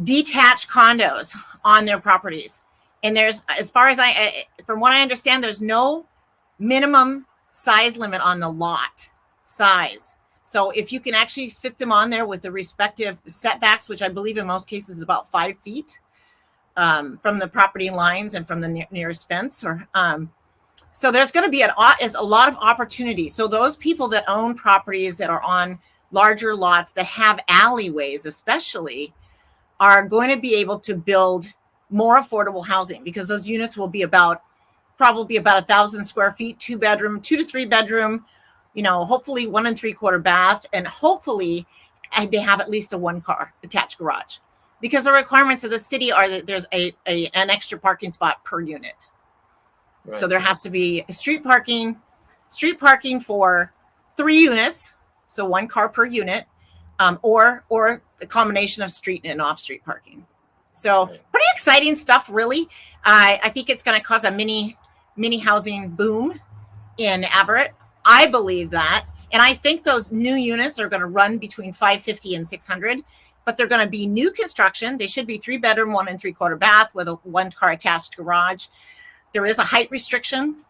detached condos on their properties. And there's, as far as from what I understand, there's no minimum size limit on the lot size. So if you can actually fit them on there with the respective setbacks, which I believe in most cases is about 5 feet from the property lines and from the nearest fence, so there's going to be a lot of opportunity. So those people that own properties that are on larger lots that have alleyways, especially, are going to be able to build more affordable housing, because those units will be probably about 1,000 square feet, 2 to 3 bedroom, hopefully 1 3/4 bath, and hopefully they have at least a 1-car attached garage, because the requirements of the city are that there's an extra parking spot per unit. Right. So there has to be street parking for 3 units, so 1 car per unit, or a combination of street and off-street parking. So pretty exciting stuff, really. I think it's going to cause a mini housing boom in Everett. I believe that. And I think those new units are going to run between $550 and $600, but they're going to be new construction. They should be 3 bedroom, 1 3/4 bath with a 1-car attached garage. There is a height restriction,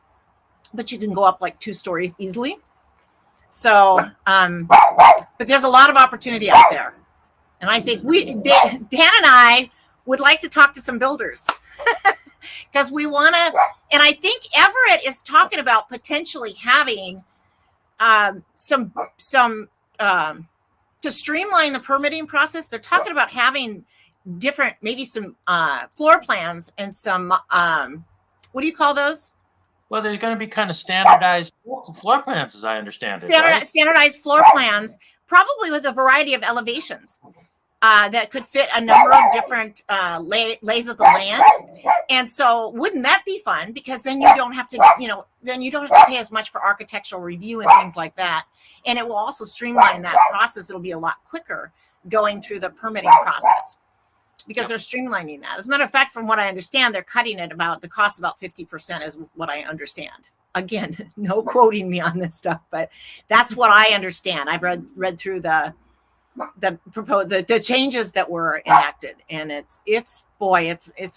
but you can go up like 2 stories easily. So, but there's a lot of opportunity out there. And I think Dan and I would like to talk to some builders because we want to, and I think Everett is talking about potentially having some to streamline the permitting process. They're talking about having different, maybe some floor plans and some, what do you call those? Well, they're going to be kind of standardized floor plans, as I understand it. Standardized floor plans, probably with a variety of elevations that could fit a number of different lays of the land. And so, wouldn't that be fun? Because then you don't have to, pay as much for architectural review and things like that. And it will also streamline that process. It'll be a lot quicker going through the permitting process, because they're streamlining that. As a matter of fact, from what I understand, they're cutting it about 50% is what I understand. Again, no quoting me on this stuff, but that's what I understand. I've read through the changes that were enacted, and it's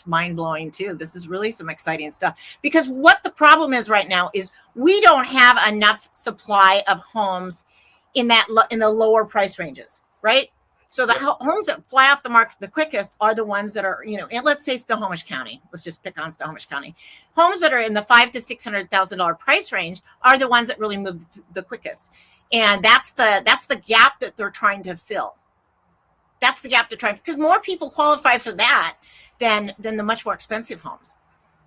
mind blowing too. This is really some exciting stuff, because what the problem is right now is we don't have enough supply of homes in the lower price ranges, right? So the homes that fly off the market the quickest are the ones that are, and let's say Snohomish County. Let's just pick on Snohomish County. Homes that are in the $500,000 to $600,000 price range are the ones that really move the quickest, and that's the gap that they're trying to fill. That's the gap they're trying, because more people qualify for that than the much more expensive homes.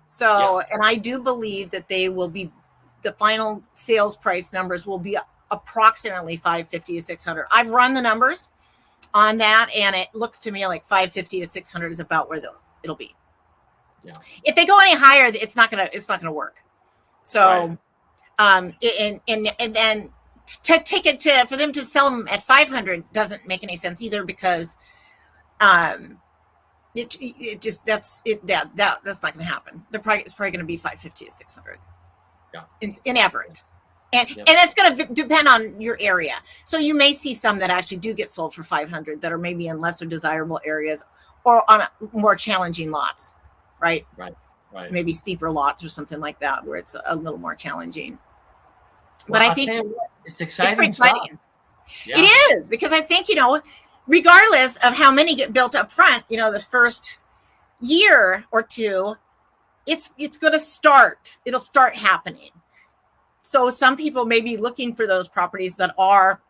So, and I do believe that the final sales price numbers will be approximately $550 to $600. I've run the numbers on that, and it looks to me like $550 to $600 is about where it'll be. Yeah. If they go any higher, it's not gonna work. So, right. And then to take it to for them to sell them at 500 doesn't make any sense either, because it just that's not going to happen. It's probably going to be 550 to 600. Yeah. In average. And it's going to depend on your area. So you may see some that actually do get sold for 500 that are maybe in lesser desirable areas or on more challenging lots, right? Right. Maybe steeper lots or something like that where it's a little more challenging. Well, but I think it's exciting stuff. Yeah. It is, because I think, regardless of how many get built up front, this first year or two, it's going to start. It'll start happening. So some people may be looking for those properties that are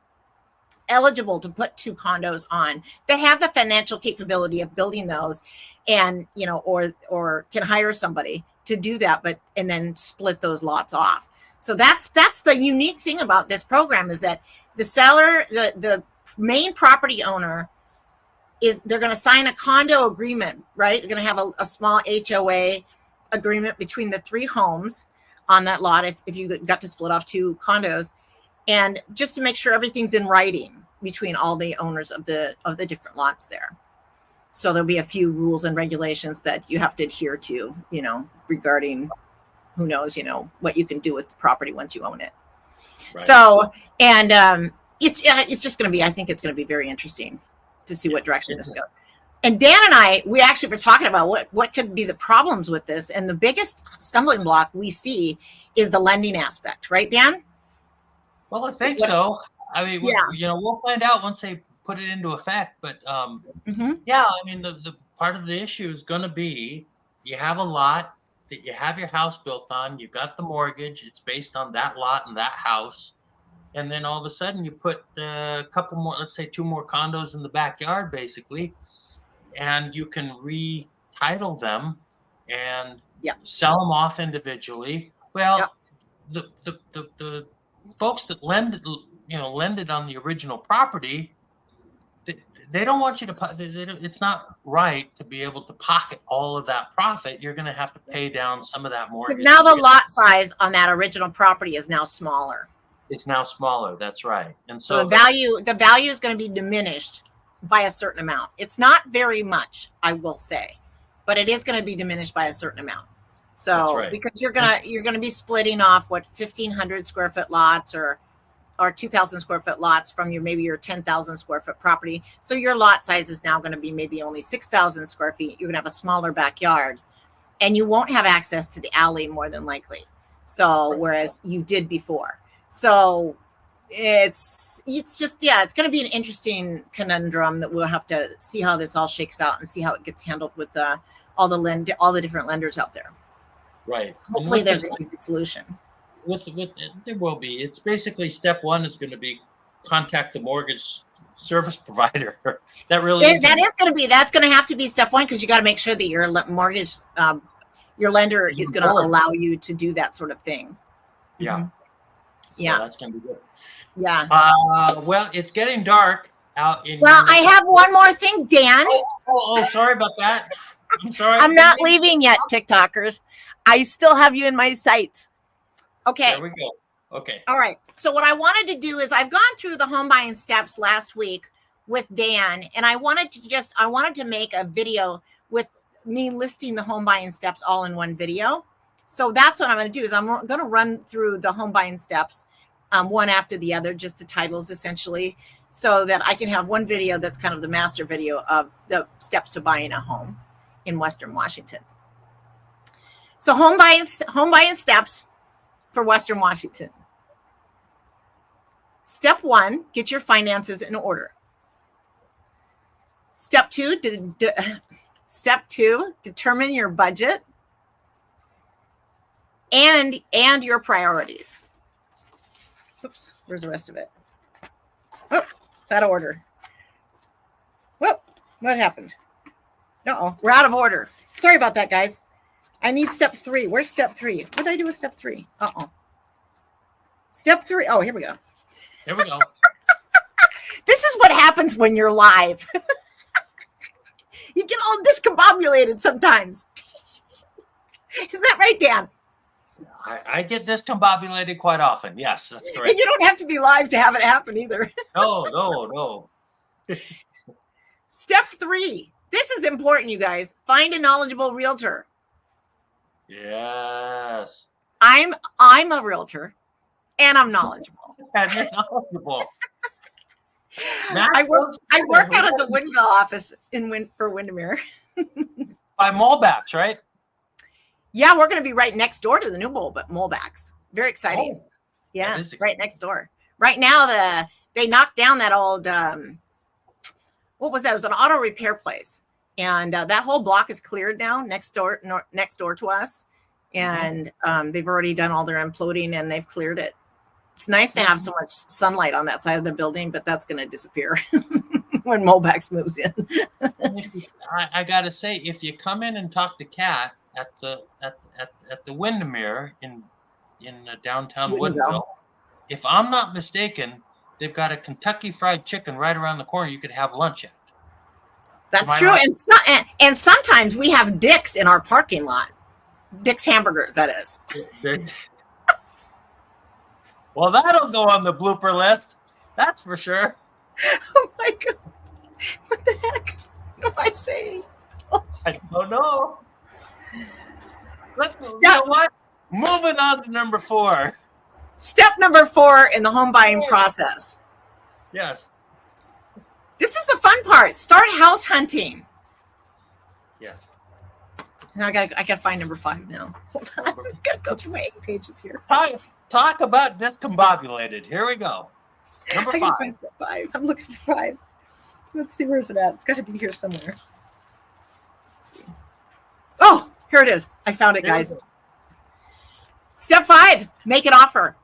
eligible to put 2 condos on, that have the financial capability of building those, and or can hire somebody to do that, and then split those lots off. So that's the unique thing about this program, is that the seller, the main property owner, they're going to sign a condo agreement, right? They're going to have a small HOA agreement between the 3 homes on that lot, if you got to split off 2 condos, and just to make sure everything's in writing between all the owners of the different lots there. So there'll be a few rules and regulations that you have to adhere to, regarding who knows, what you can do with the property once you own it. Right. So, and it's just going to be, I think it's going to be very interesting to see what direction this goes. And Dan and I, we actually were talking about what could be the problems with this. And the biggest stumbling block we see is the lending aspect, right, Dan? Well, I think so. I mean, we'll find out once they put it into effect. But yeah, I mean, the part of the issue is going to be, you have a lot that you have your house built on, you've got the mortgage, it's based on that lot and that house. And then all of a sudden you put a couple more, let's say 2 more condos in the backyard, basically, and you can retitle them and sell them off individually. Well, the folks that lend it on the original property, they don't want you to, it's not right to be able to pocket all of that profit. You're going to have to pay down some of that mortgage. Because now the lot size on that original property is now smaller. It's now smaller. That's right. And so the value is going to be diminished by a certain amount. It's not very much, I will say, but it is going to be diminished by a certain amount. So because you're going to be splitting off 1,500 square foot lots or 2,000 square foot lots from your 10,000 square foot property. So your lot size is now going to be maybe only 6,000 square feet. You're going to have a smaller backyard, and you won't have access to the alley more than likely. So whereas you did before. So it's just, it's going to be an interesting conundrum that we'll have to see how this all shakes out and see how it gets handled with all the different lenders out there. Right. Hopefully there's an easy solution. With there will be. It's basically step 1 is going to be contact the mortgage service provider. That's going to have to be step 1, because you got to make sure that your mortgage, your lender is going to allow you to do that sort of thing. Yeah. Mm-hmm. So that's going to be good. Yeah. Well, it's getting dark out in. Well, I have one more thing, Dan. Oh, sorry about that. I'm sorry. I'm not leaving yet, TikTokers. I still have you in my sights. Okay. There we go. Okay. All right. So what I wanted to do is, I've gone through the home buying steps last week with Dan, and I wanted to make a video with me listing the home buying steps all in one video. So that's what I'm going to do, is I'm going to run through the home buying steps one after the other, just the titles essentially, so that I can have one video that's kind of the master video of the steps to buying a home in Western Washington. So home buying steps for Western Washington. Step 1, get your finances in order. Step 2, determine your budget and your priorities. Oops, where's the rest of it? Oh, it's out of order. Whoop, what happened? Uh-oh, we're out of order. Sorry about that, guys. I need step 3. Where's step 3? What did I do with step 3? Uh-oh. Step 3. Oh, here we go. Here we go. This is what happens when you're live. You get all discombobulated sometimes. Isn't that right, Dan? I get discombobulated quite often. Yes, that's correct. And you don't have to be live to have it happen either. No. Step 3. This is important, you guys. Find a knowledgeable realtor. Yes. I'm a realtor, and I'm knowledgeable. And you're knowledgeable. I work out of the Woodville office for Windermere. By Molbach's, right? Yeah, we're going to be right next door to the new Molbach's. Very exciting. Oh, yeah, exciting. Right next door. Right now, they knocked down that old, what was that? It was an auto repair place. And that whole block is cleared now next door to us. And they've already done all their imploding and they've cleared it. It's nice to have so much sunlight on that side of the building, but that's going to disappear when Molbach's moves in. I got to say, if you come in and talk to Kat at the Windermere in downtown Woodville, if I'm not mistaken, they've got a Kentucky Fried Chicken right around the corner you could have lunch at. That's true. Right? And sometimes we have Dick's in our parking lot. Dick's Hamburgers, that is. Well, that'll go on the blooper list. That's for sure. Oh my God. What the heck? What am I saying? I don't know. You know what? Moving on to number 4. Step number 4 in the home buying process. Yes. This is the fun part. Start house hunting. Yes. Now I gotta find number 5 now. Hold on. I gotta go through my 8 pages here. Talk about discombobulated. Here we go. Number 5. I gotta find step 5. I'm looking for 5. Let's see, where's it at? It's got to be here somewhere. Let's see. Oh, here it is. I found it, guys. Step 5, make an offer.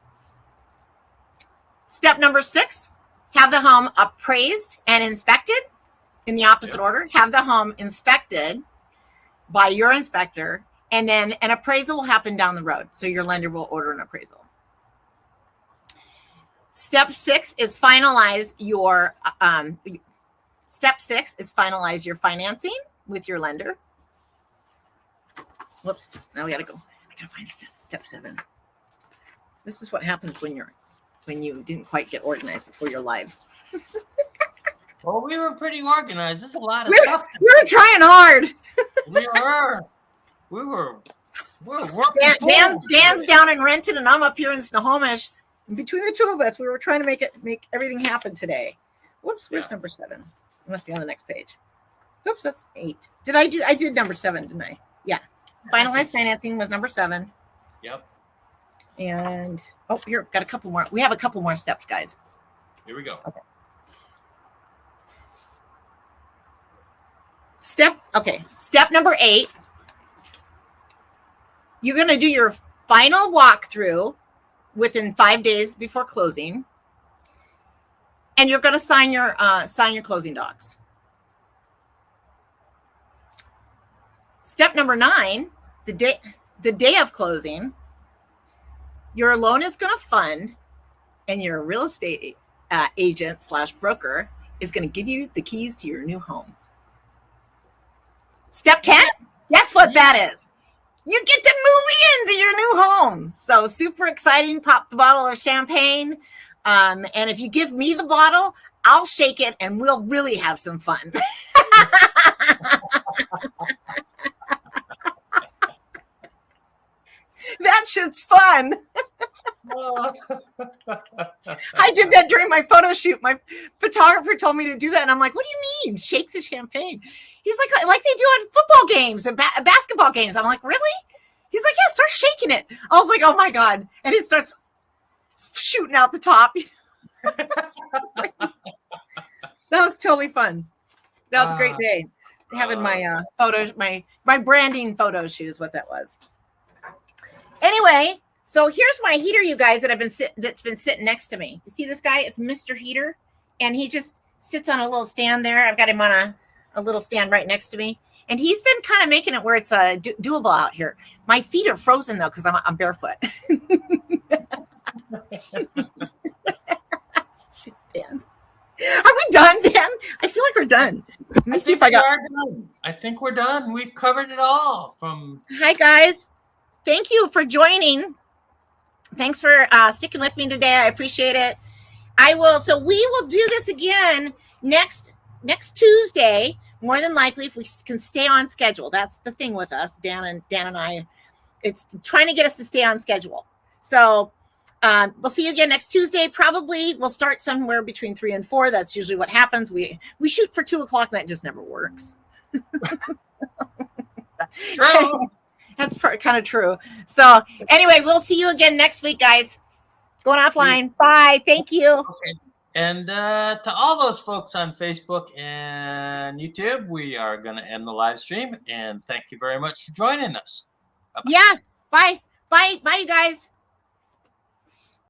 Step number 6, have the home appraised and inspected in the opposite order. Have the home inspected by your inspector, and then an appraisal will happen down the road. So your lender will order an appraisal. Step 6 is finalize your financing with your lender. Whoops. Now we gotta go. I gotta find step 7. This is what happens when you didn't quite get organized before you're live. Well, we were pretty organized. There's a lot of stuff. We were trying hard. We were working. Dan's down in Renton, and I'm up here in Snohomish. And between the two of us, we were trying to make everything happen today. Whoops, where's number 7? It must be on the next page. Oops, that's 8. I did number 7, didn't I? Yeah. Finalized financing was number 7. Yep. And here, got a couple more. We have a couple more steps, guys. Here we go. Okay. Step number 8. You're going to do your final walkthrough within 5 days before closing, and you're going to sign your closing docs. Step number 9, the day of closing, your loan is going to fund, and your real estate agent / broker is going to give you the keys to your new home. Step 10, guess what that is? You get to move into your new home. So super exciting. Pop the bottle of champagne. And if you give me the bottle, I'll shake it and we'll really have some fun. That shit's fun. I did that during my photo shoot. My photographer told me to do that. And I'm like, what do you mean? Shake the champagne. He's like they do on football games and basketball games. I'm like, really? He's like, yeah, start shaking it. I was like, oh my God. And it starts shooting out the top. That was totally fun. That was a great day. Having my photos, my branding photo shoot is what that was. Anyway, so here's my heater, you guys, that's been sitting next to me. You see this guy? It's Mr. Heater. And he just sits on a little stand there. I've got him on a little stand right next to me. And he's been kind of making it where it's doable out here. My feet are frozen, though, because I'm barefoot. Shit, Dan. Are we done, Dan? I feel like we're done. Let me see if I got. I think we're done. We've covered it all. From Hi, guys. thank you for joining. Thanks for sticking with me today. I appreciate it. So we will do this again next Tuesday, more than likely, if we can stay on schedule. That's the thing with us, Dan and I. It's trying to get us to stay on schedule. So we'll see you again next Tuesday. Probably we'll start somewhere between 3 and 4. That's usually what happens. We shoot for 2 o'clock. That just never works. That's true. That's kind of true. So anyway, we'll see you again next week, guys. Going offline. Bye. Thank you. Okay. And to all those folks on Facebook and YouTube, we are going to end the live stream. And thank you very much for joining us. Bye-bye. Yeah. Bye. Bye. Bye, you guys.